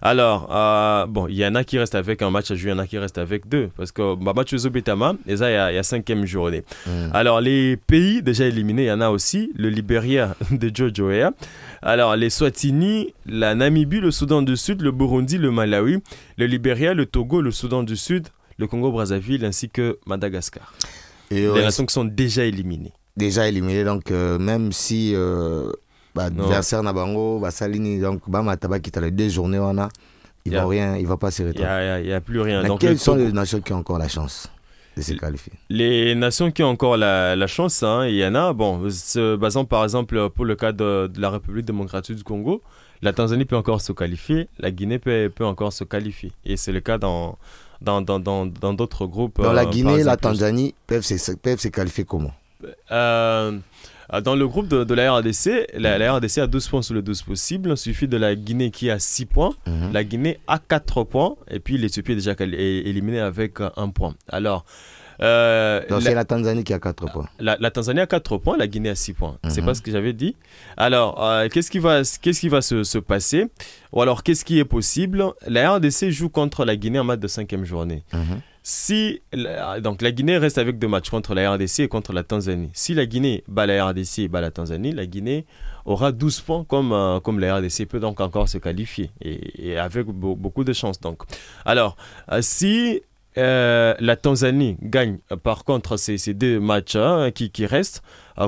Alors, bon, il y en a qui restent avec un match à jouer, il y en a qui restent avec 2. Parce que match Betama, et ça, il y a 5e journée. Alors, les pays déjà éliminés, il y en a aussi. Le Libéria de Jojo Weah. Alors, les Swatini, la Namibie, le Soudan du Sud, le Burundi, le Malawi, le Libéria, le Togo, le Soudan du Sud, le Congo-Brazzaville ainsi que Madagascar. Et les nations qui sont déjà éliminées. Déjà éliminées, donc même si adversaire Nabango, Salini, donc Bamataba qui a les 2 journées, il ne va pas se retourner. Il n'y a plus rien. Donc, quelles sont les nations qui ont encore la chance de se qualifier? Les nations qui ont encore la chance, hein, il y en a, bon, se basant par exemple pour le cas de la République démocratique du Congo, la Tanzanie peut encore se qualifier, la Guinée peut encore se qualifier. Et c'est le cas dans d'autres groupes. Dans la Guinée et la Tanzanie peuvent se qualifier comment? Dans le groupe de la RDC, la RDC a 12 points sur les 12 possibles. Il suffit de la Guinée qui a 6 points. La Guinée a 4 points. Et puis l'Éthiopie est déjà éliminée avec 1 point. Alors, donc c'est la Tanzanie qui a 4 points. La Tanzanie a 4 points, la Guinée a 6 points. C'est pas ce que j'avais dit. Alors, qu'est-ce qui va se passer? Ou alors, qu'est-ce qui est possible? La RDC joue contre la Guinée en match de 5e journée. Donc la Guinée reste avec 2 matchs contre la RDC et contre la Tanzanie. Si la Guinée bat la RDC et bat la Tanzanie, la Guinée aura 12 points comme la RDC peut donc encore se qualifier et avec beaucoup de chance. Donc. Alors, si la Tanzanie gagne par contre ces 2 matchs qui restent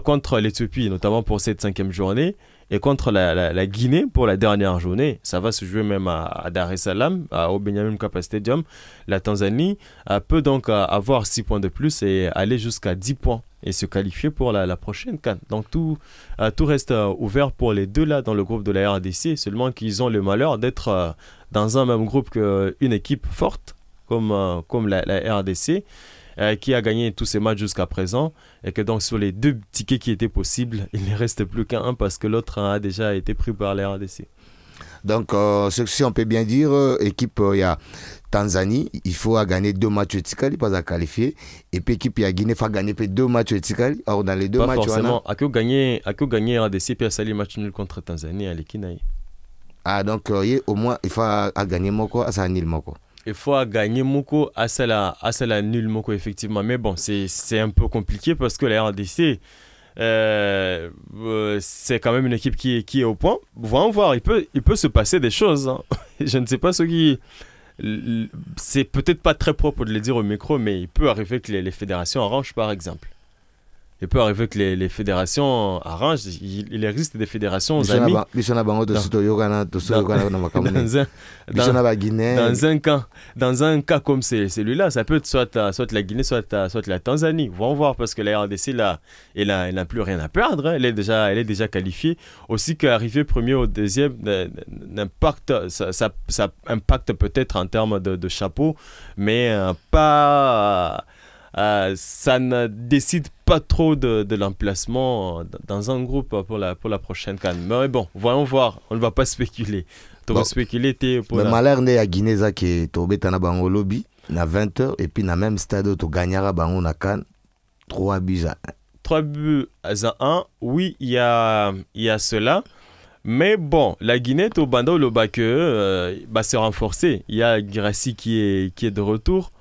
contre l'Éthiopie, notamment pour cette 5e journée, et contre la Guinée pour la dernière journée, ça va se jouer même à Dar es Salaam, au Benjamin Mkapa Stadium. La Tanzanie peut donc avoir 6 points de plus et aller jusqu'à 10 points et se qualifier pour la prochaine CAN. Donc tout reste ouvert pour les 2 là dans le groupe de la RDC, seulement qu'ils ont le malheur d'être dans un même groupe qu'une équipe forte comme la RDC. Qui a gagné tous ces matchs jusqu'à présent et que donc sur les 2 tickets qui étaient possibles, il ne reste plus qu'un parce que l'autre a déjà été pris par la RDC. Donc, ceci on peut bien dire, équipe, il y a Tanzanie, il faut gagner 2 matchs au Tikali, pas à qualifier. Et puis équipe, il y a Guinée, il faut gagner 2 matchs au Tikali. Alors, dans les 2 matchs, forcément. À que gagner RDC, puis à salir match nul contre Tanzanie à l'Ekinaï. Ah, donc, au moins, il faut gagner Moko, à Sanil Moko. Il faut gagner Moko à cela nul Moko, effectivement. Mais bon, c'est un peu compliqué parce que la RDC, c'est quand même une équipe qui est au point. Voyons voir, il peut se passer des choses. Hein. Je ne sais pas ce qui... C'est peut-être pas très propre de le dire au micro, mais il peut arriver que les fédérations arrangent, par exemple. Il peut arriver que les fédérations arrangent. Il existe des fédérations amies. Dans un cas comme celui-là, ça peut être soit la Guinée, soit la Tanzanie. Voyons voir, parce que la RDC, là, elle n'a plus rien à perdre. Elle est déjà qualifiée. Aussi qu'arriver premier ou deuxième, ça impacte peut-être en termes de chapeau, mais pas... ça ne décide pas trop de l'emplacement dans un groupe pour la prochaine CAN. Mais bon, voyons voir. On ne va pas spéculer. Bon. Spéculer pour la malheur né à Guinée qui est tombé dans bango lobby na 20h et puis dans même stade to gagnera bango na CAN 3 buts à 1. 3 buts à 1. Oui, il y a cela. Mais bon, la Guinée au bando le bas que s'est renforcée. Il y a Girassi qui est de retour.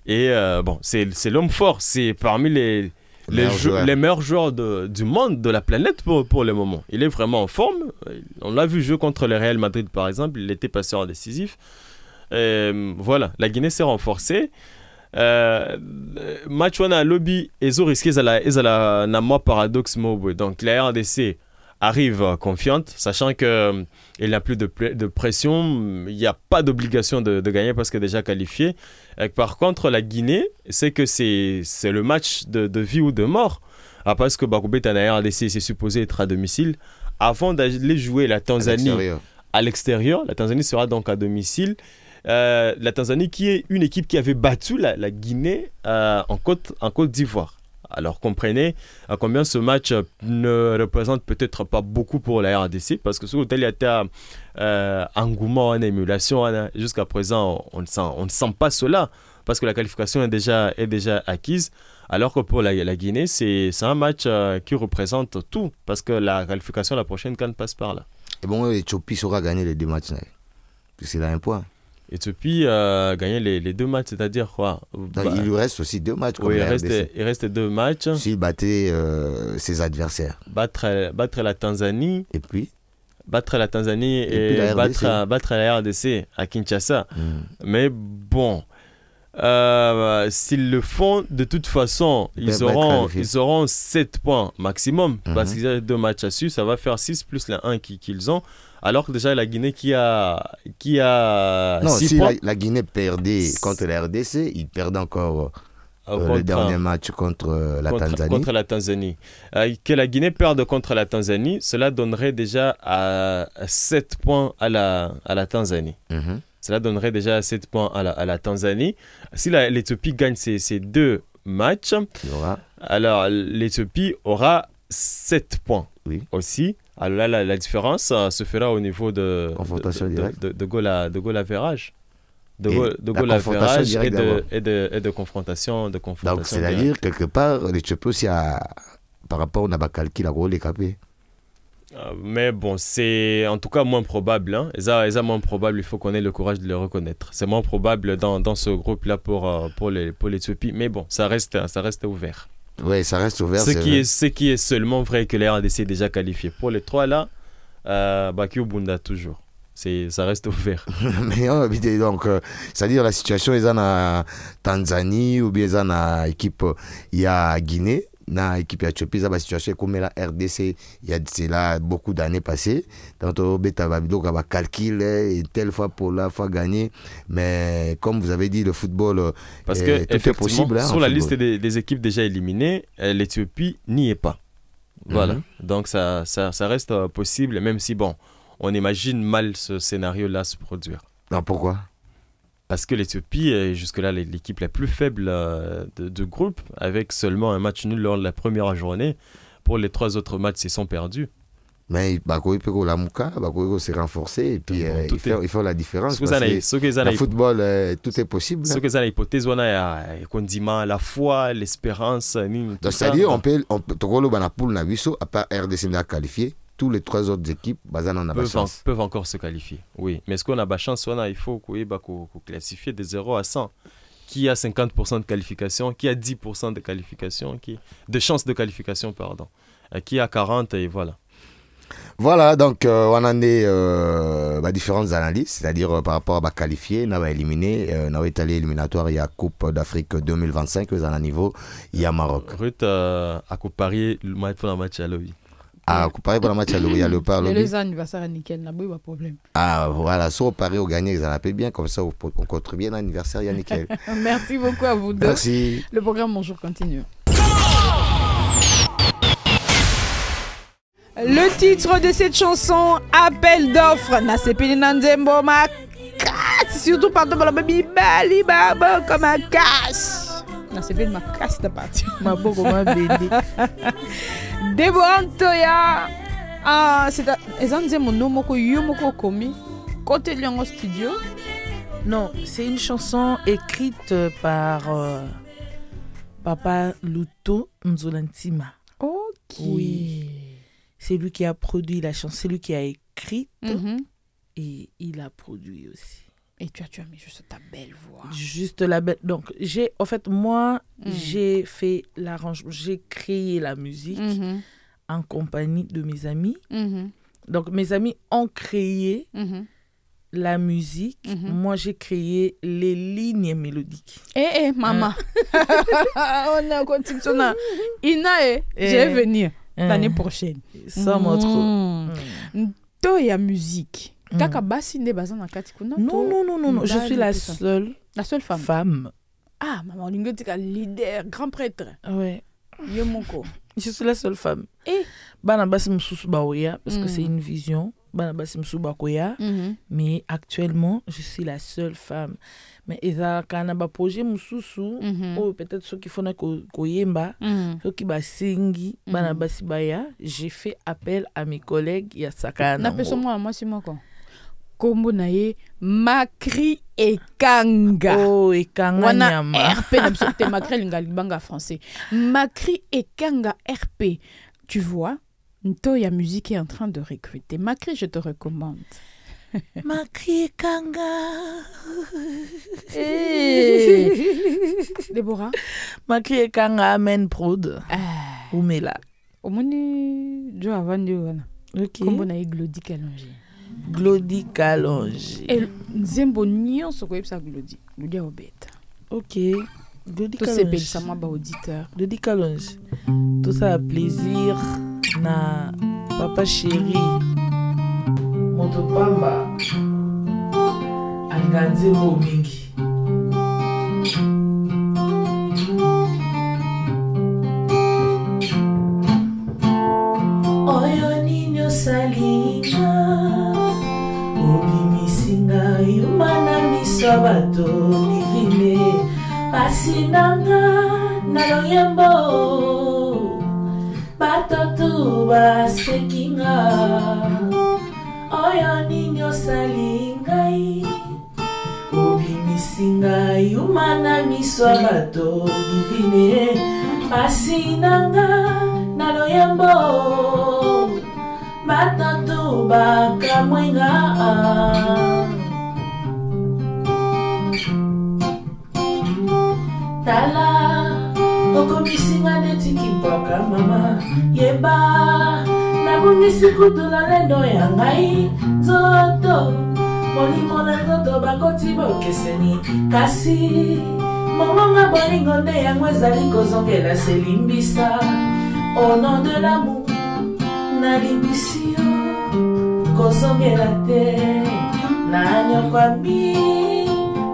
Et bon, c'est l'homme fort. C'est parmi les les meilleurs joueurs du monde, de la planète pour le moment. Il est vraiment en forme. On l'a vu jouer contre le Real Madrid, par exemple. Il était passeur décisif. Voilà, la Guinée s'est renforcée. Match wana lobby ils ont risqué la nama paradoxe mobile. Donc la RDC arrive confiante, sachant que il n'y a plus de pression, il n'y a pas d'obligation de gagner parce que déjà qualifié. Par contre, la Guinée, c'est que c'est le match de vie ou de mort. Parce que Bakoubet à la RDC, c'est supposé être à domicile. Avant d'aller jouer la Tanzanie à l'extérieur, la Tanzanie sera donc à domicile. La Tanzanie qui est une équipe qui avait battu la Guinée en Côte d'Ivoire. Alors comprenez combien ce match ne représente peut-être pas beaucoup pour la RDC parce que ce hôtel était engouement en émulation jusqu'à présent on ne sent pas cela parce que la qualification est déjà acquise alors que pour la Guinée c'est un match qui représente tout parce que la qualification la prochaine CAN passe par là. Et bon, Éthiopie saura gagner les 2 matchs c'est là un point. Éthiopie a gagné les 2 matchs, c'est-à-dire quoi il lui reste aussi 2 matchs. Oui, il reste 2 matchs. S'il battait ses adversaires. Battre la Tanzanie. Et puis battre la Tanzanie et battre la RDC à Kinshasa. Mais bon, s'ils le font, de toute façon, ils auront 7 points maximum. Parce qu'ils ont 2 matchs à suivre, ça va faire 6 plus les 1 qu'ils ont. Alors que déjà la Guinée qui a non, 6 si points. la Guinée perdait contre la RDC, il perdait encore le dernier match contre la Tanzanie. Contre la Tanzanie. Que la Guinée perde contre la Tanzanie, cela donnerait déjà à 7 points à la Tanzanie. Cela donnerait déjà 7 points à la Tanzanie. Si l'Éthiopie gagne ses 2 matchs, alors l'Éthiopie aura 7 points aussi. Alors là, la différence se fera au niveau de goal average. De goal average et de confrontation. Donc, c'est-à-dire, quelque part, l'Éthiopie aussi par rapport au Nabakalki, la goal est capée. Mais bon, c'est en tout cas moins probable. Hein. C'est moins probable, il faut qu'on ait le courage de le reconnaître. C'est moins probable dans ce groupe-là pour l'Éthiopie. Mais bon, ça reste ouvert. Oui, ça reste ouvert. Ce qui est seulement vrai que la RDC est déjà qualifiée. Pour les 3 là, Baki Bunda toujours. Ça reste ouvert. Mais donc, c'est-à-dire la situation est en Tanzanie ou bien en équipe, il y a Guinée. Dans l'équipe Éthiopie, la situation est comme la RDC, c'est là beaucoup d'années passées. Donc, on va calculer telle fois pour la fois gagner. Mais comme vous avez dit, le football, parce que tout est possible. Sur la liste des équipes déjà éliminées, l'Éthiopie n'y est pas. Voilà. Donc, ça reste possible, même si, bon, on imagine mal ce scénario-là se produire. Non, pourquoi ? Parce que l'Éthiopie est jusque-là l'équipe la plus faible de groupe, avec seulement un match nul lors de la première journée. Pour les 3 autres matchs, ils sont perdus. Mais Bakoui s'est renforcé et puis il faut la différence. Le football, tout est possible. Ce que ça l'hypothèse, on a la foi, l'espérance. Donc, c'est-à-dire, on peut à part RDC qualifié. Tous les 3 autres équipes peuvent encore se qualifier. Oui, mais est-ce qu'on a de chance? Il faut qu'on classifie de 0 à 100. Qui a 50% de qualification, qui a 10% de qualification, de chance de qualification, pardon. Qui a 40 et voilà. Voilà, donc on en est différentes analyses, c'est-à-dire par rapport à qualifier, on va éliminer, on va étaler éliminatoire, il y a Coupe d'Afrique 2025, à un niveau, il y a Maroc. Ruth a parié pour le match à l'OI. Comparé pour le match à l'eau, il y a le parle. Les anniversaires à nickel, n'a pas de problème. Voilà, soit au pari au gagné, ils en appellent bien, comme ça on contribue à l'anniversaire, il y a nickel. Merci beaucoup à vous deux. Merci. Le programme Bonjour continue. Le titre de cette chanson, Appel d'offres, Nasepini Nanzembo Makas, surtout pardon pour la baby Bali Baba comme un casse. Nasepini Makas de parti. Ma beaucoup ma bébé. Deborah Ntoya, c'est mon nom que Yomoko Komi, côté Lyon studio. Non, c'est une chanson écrite par Papa Luto Nzolantima. Ok. Oui. C'est lui qui a produit la chanson, c'est lui qui a écrit et il a produit aussi. Et tu as mis juste ta belle voix. Juste la belle. Donc, en fait, moi, j'ai fait l'arrangement, j'ai créé la musique en compagnie de mes amis. Donc, mes amis ont créé la musique. Moi, j'ai créé les lignes mélodiques. Maman. On a continué. Ina, je vais venir l'année prochaine. Sans moi trop. Toi, il y a musique. Non, je suis la seule femme. Ah, maman, leader, grand prêtre. Ouais. Je suis la seule femme. Parce que c'est une vision. Mais actuellement, je suis la seule femme. Mais il y a un projet peut-être ceux qui font ceux qui basingi, j'ai fait appel à mes collègues. Il y a Sakana. Kombo nae Makri Ekanga. Oh, Ekanga nyama. RP, n'absoluté Makri Lingalibanga français. Makri Ekanga RP. Tu vois, Ntoya Musique est en train de recruter. Makri, je te recommande. Makri Ekanga. Déborah. Makri Ekanga Amen Prod. Oumela. Omoni Jo Avandi wana. Ok. Kombo nae Glody Kalonji. Glody Kalonji. Et Nzembo nyonso ko yebisa Glody. Glody obeta. Ok. Glody Kalonji. Tout s'appelle ça ma auditeur. Glody Kalonji. Tout ça a plaisir na papa chéri. Moto pamba. Anganze mingi. Oyo ninyo salina. Obimisinga yumana misabato divine pasinanga na loyembo batotu basekinga oyo ninyo salingai obimisinga yumana misabato divine pasinanga na loyembo batoto bakamwenga tala okomisinga netiki mpaka mama yeba nabungisi kutula lendo ya ngai nzoto molimo na nzoto bakoti bokeseni kasi momonga bolingo nde yango ezali kozongela selimbisa au nom de l'amour nalimbisi yo kozongela te nanyokwami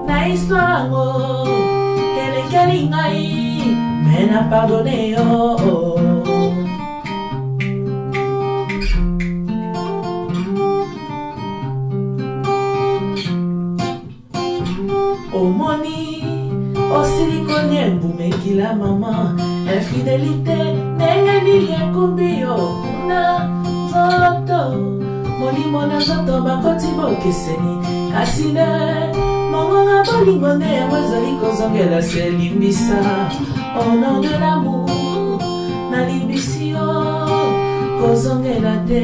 na histoire yango elekeli ngai me na pardone yo omoni osili konie mbumekila mama infidélité ndenge nini ekumbi yo na nzoto molimo na nzoto bakoti bokeseni kasi nde mongonga bolingo nde yango ezali kozongela selimbisa au nom de l'amour nalimbisi yo kozongela te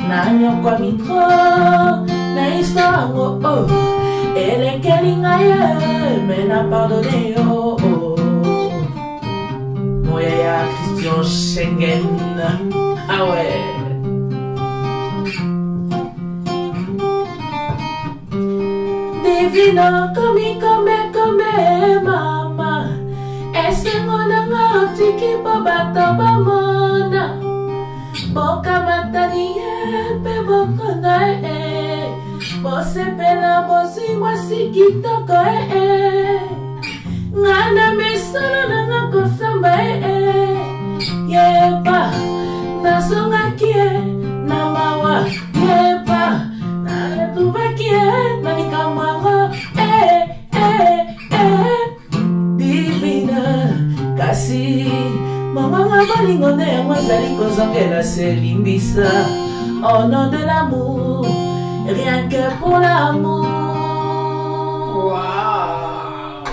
nanyokwa mikro na histoire yango elekeli ngai me na pardone yo moya ya Christian Schengen awe divino komi kome mama esengo nanga otiki po bato bamona bokamatani ye mpe bokonda bosepela bozwimwa si kitoko ngana misala nanga kosamba yeba nazongaki na mawa yeba naretuvaki na likambo yango divina kasi mongonga bolingo nde yango ezali kozongela selimbisa au nom de l'amour rien que pour l'amour. Wow.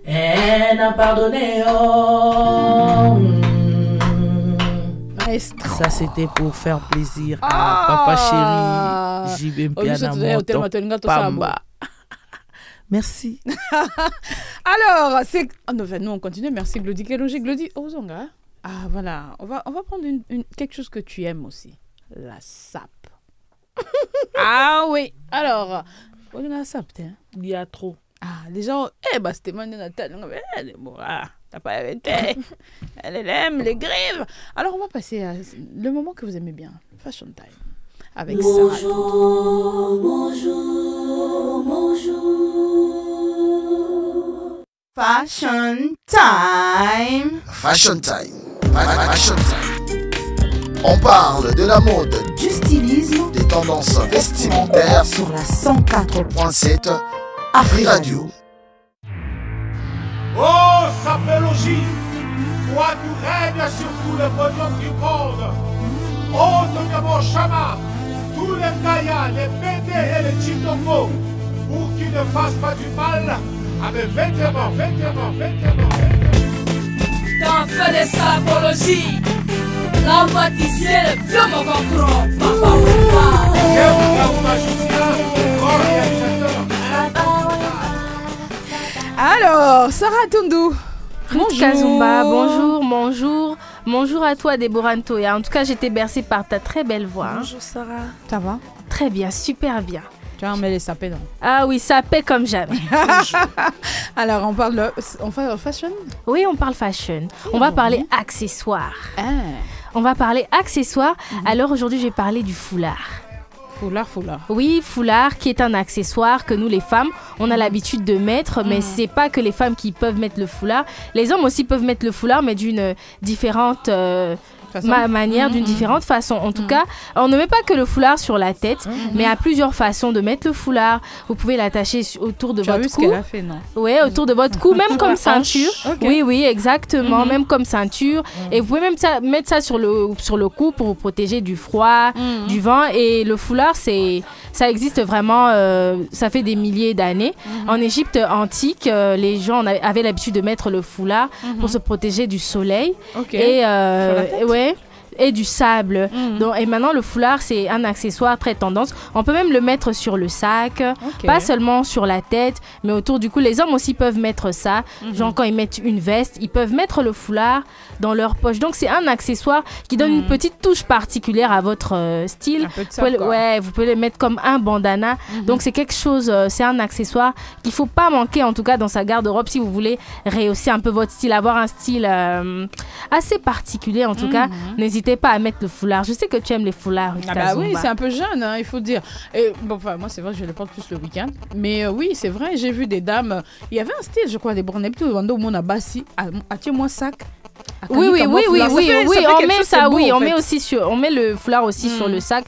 Elle a pardonné. Ça c'était pour faire plaisir à papa chéri. J'y vais bien à mon Pamba. Merci. Alors, c'est... Oh, non, nous, on continue. Merci, Glody. Glody, Ozonga. Ah, voilà. On va prendre quelque chose que tu aimes aussi. La sape. Ah oui. Alors, on a la sape, hein? Il y a trop. Ah, les gens... bah, c'était mon Nathan. Bon, t'as pas arrêté. Elle aime les grives. Alors, on va passer à le moment que vous aimez bien. Fashion time. Avec ça. Bonjour. Fashion time. Fashion time. Fashion time. On parle de la mode, du stylisme, des tendances vestimentaires sur la 104.7 Afri Radio. Oh, sapélogie, toi tu règnes sur tout le podium du monde. Hôte de mon chama, tous les Kaya, les Bédé et les Chitongo, pour qu'ils ne fassent pas du mal à mes vêtements. T'en fais des sapologies, l'envoi d'ici le vieux mon concron, papa. Alors, Sarah Tundu. Ruth Kazumba, bonjour à toi Déborah Ntoya. En tout cas, j'étais bercée par ta très belle voix. Bonjour Sarah. Ça va? Très bien, super bien. Tu vois, on met les sapés, non? Ah oui, sapé comme jamais. Alors, on parle fashion? Oui, on parle fashion. On va parler accessoires. On va parler accessoires. Alors aujourd'hui, je vais parler du foulard. Foulard. Oui, foulard qui est un accessoire que nous les femmes, on a l'habitude de mettre, mais c'est pas que les femmes qui peuvent mettre le foulard. Les hommes aussi peuvent mettre le foulard, mais d'une différente manière, d'une différente façon. En tout cas, on ne met pas que le foulard sur la tête, mais il y a plusieurs façons de mettre le foulard. Vous pouvez l'attacher autour de votre cou. Tu as vu ce qu'elle a fait, non? Oui, autour de votre cou, même comme ceinture. Okay. Oui, exactement, même comme ceinture. Et vous pouvez même mettre ça sur le cou pour vous protéger du froid, du vent. Et le foulard, ça existe vraiment, ça fait des milliers d'années. En Égypte antique, les gens avaient l'habitude de mettre le foulard pour se protéger du soleil. Et et du sable. Donc, et maintenant, le foulard, c'est un accessoire très tendance. On peut même le mettre sur le sac, pas seulement sur la tête, mais autour du cou. Les hommes aussi peuvent mettre ça. Genre, quand ils mettent une veste, ils peuvent mettre le foulard dans leur poche. Donc, c'est un accessoire qui donne une petite touche particulière à votre style. Vous pouvez le mettre comme un bandana. Donc, c'est quelque chose, c'est un accessoire qu'il ne faut pas manquer, en tout cas, dans sa garde-robe, si vous voulez rehausser un peu votre style, avoir un style assez particulier, en tout cas. N'hésitez pas à mettre le foulard. Je sais que tu aimes les foulards. Oui, c'est un peu jeune, hein, il faut dire. Et, bon, moi, c'est vrai que je les porte plus le week-end. Mais oui, c'est vrai, j'ai vu des dames. Il y avait un style, je crois, des bornés. Plutôt, au monde à Bassi. Tiens-moi sac. Oui, on met ça, oui, on met aussi on met le foulard aussi sur le sac.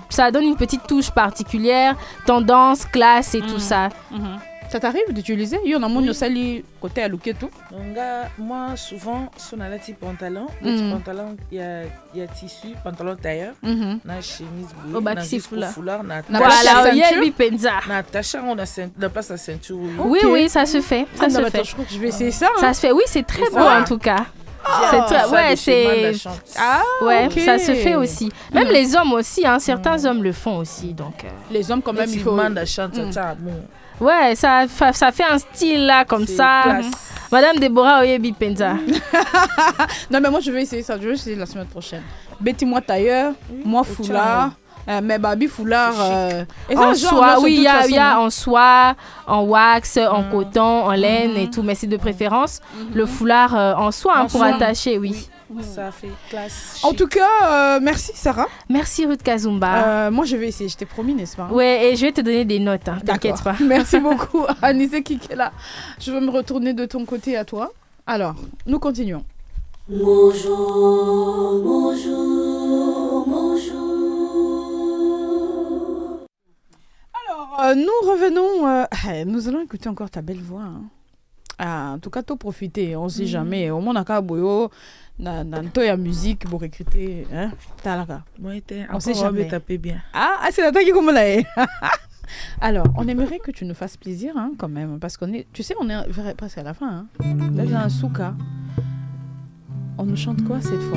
Ça donne une petite touche particulière, tendance, classe et tout ça. Ça t'arrive d'utiliser? Il y en a mon sali côté à looker tout. Moi, souvent, si on a un petit pantalon, le pantalon, il y a tissu, pantalon tailleur, na chemise bleu, na foulard, na tacha, on a la place à ceinture. Oui, ça se fait. Je crois que je vais essayer ça. Ça se fait, oui, c'est très beau en tout cas. Ça se fait aussi. Même les hommes aussi, hein, certains hommes le font aussi. Donc, les hommes quand même, il faut... Ouais, ça fait un style là, comme ça. Madame Déborah Oyebi Penza. Non, mais moi, je vais essayer ça. Je vais essayer la semaine prochaine. Betty, moi tailleur, moi foulard. Mais Babi foulard. En soie, oui, il y a en soie, en wax, en coton, en laine et tout. Mais c'est de préférence le foulard en soie pour attacher, oui. Ça fait classe. En tout cas, merci Sarah. Merci Ruth Kazumba. Moi je vais essayer, je t'ai promis, n'est-ce pas? Ouais, et je vais te donner des notes, hein, t'inquiète pas. Merci beaucoup Anissé Kikela. Je vais me retourner de ton côté à toi. Alors, nous continuons. Bonjour. Alors, nous revenons. Nous allons écouter encore ta belle voix. Hein. En tout cas, t'as profité, on ne sait jamais. Au moins, on a boyo. Dans la musique pour recruter, hein? On sait jamais taper bien. C'est la taille qui comme là. Alors, on aimerait que tu nous fasses plaisir, hein, quand même, parce qu'on est, tu sais, on est presque à la fin. Hein. Là, j'ai un souka. On nous chante quoi cette fois?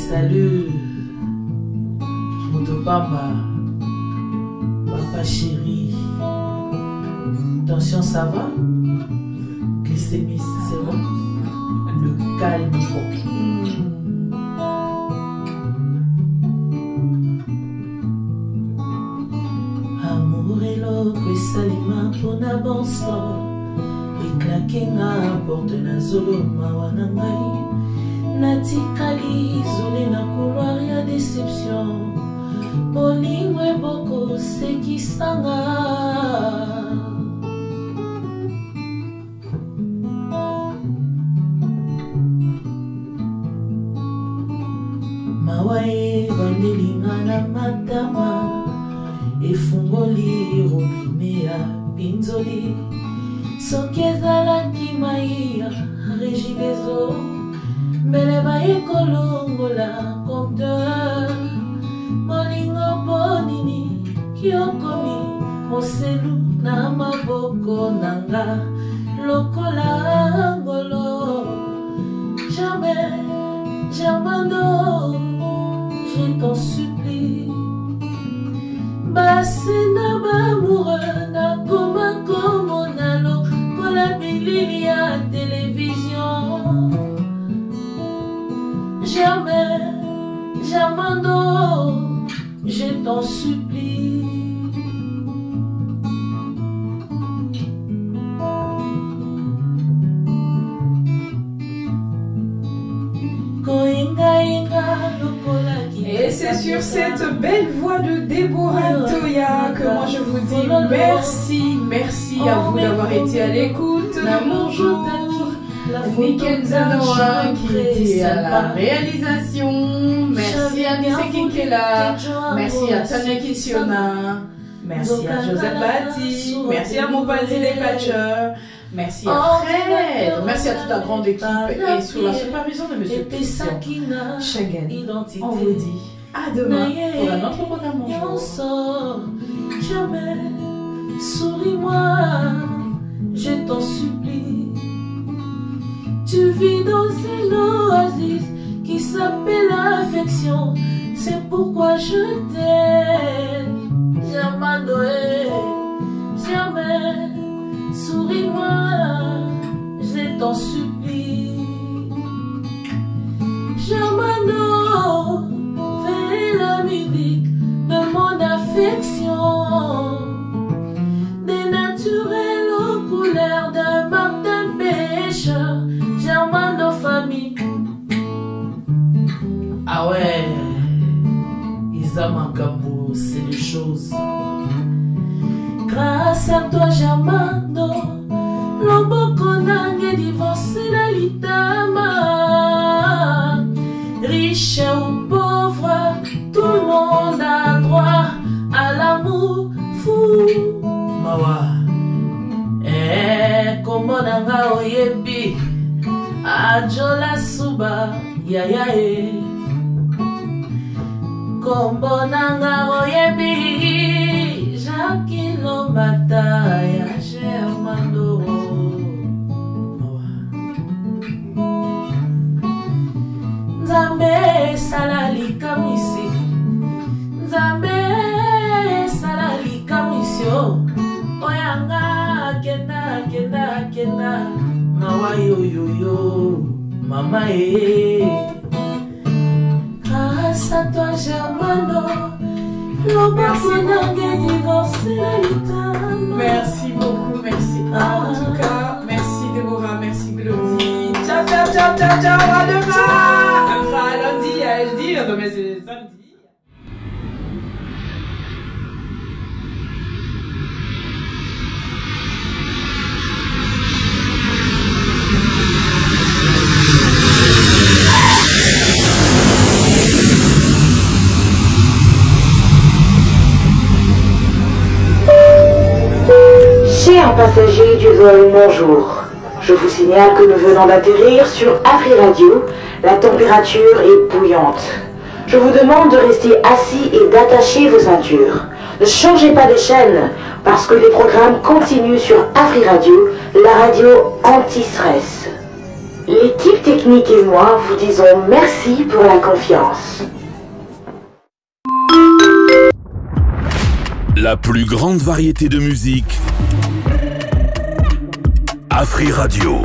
salut Motopamba, papa chéri. Attention, ça va? Glycémie, c'est bon? Le calme. Amour et l'eau, et salima pour n'avancer. Et claquer na porte na zolo mawanangai. Natikali zone na couloir ya déception. Molingwe boko sekisanga. Mawae vandelinga na matama. Efungoli robinea pinzoli. Soki ezalaki mai régi des eaux. Mbele bayekolongola compteur. Molingo bonini kiokomi moselu na maboko nanga lokola ngolo. Jamais, jamais, je t'en supplie. Basina bamoureux na koma komo nalo kola bilili ya télévision. Jamais, jamais non, je t'en supplie. Et c'est sur cette belle voix de Déborah Toya que moi je vous dis merci, merci à vous d'avoir été à l'écoute. Bonjour, Niken Zanoa qui était à la réalisation. Merci à Nise Kinkela. Merci à Tania Kisiona. Merci à Joseph Bati. Merci à Mopadi les catcheurs. Merci à Fred. Merci à toute la grande équipe et sous la supervision de M. Christian Chagan. On vous dit à demain pour un autre programme. Jamais, souris-moi, je t'en supplie. Tu vis dans une oasis qui s'appelle affection. C'est pourquoi je t'aime. Jamais Noé, jamais. Souris-moi, je t'en supplie. Jamais non, fais la musique de mon affection. Dénaturé aux couleurs d'un Martin pêcheur. Jamais nos familles. Ah ouais, Isamangambo, c'est les choses. Grâce à toi, Jamando, loboko nange divorcé na litama. Riche ou pauvre, tout le monde a droit à l'amour fou. Mawa, kombo nanga oyebi, ajola suba, ya ya e. Kombo nanga oyebi, Jacquino Mataya Germano. Nzambe salali kamisi, Nzambe salali kamisio. Oyanga kenda kenda kenda, mawa yo yo yo, mama grâce à toi Germano. Merci beaucoup, merci. En tout cas, merci Déborah, merci Glody. Ciao, ciao, ciao, ciao, ciao, à demain. Enfin, lundi, je dis, demain c'est samedi. Chers passagers du vol, bonjour. Je vous signale que nous venons d'atterrir sur Afri Radio. La température est bouillante. Je vous demande de rester assis et d'attacher vos ceintures. Ne changez pas de chaîne parce que les programmes continuent sur Afri Radio, la radio anti-stress. L'équipe technique et moi vous disons merci pour la confiance. La plus grande variété de musique. Afri Radio.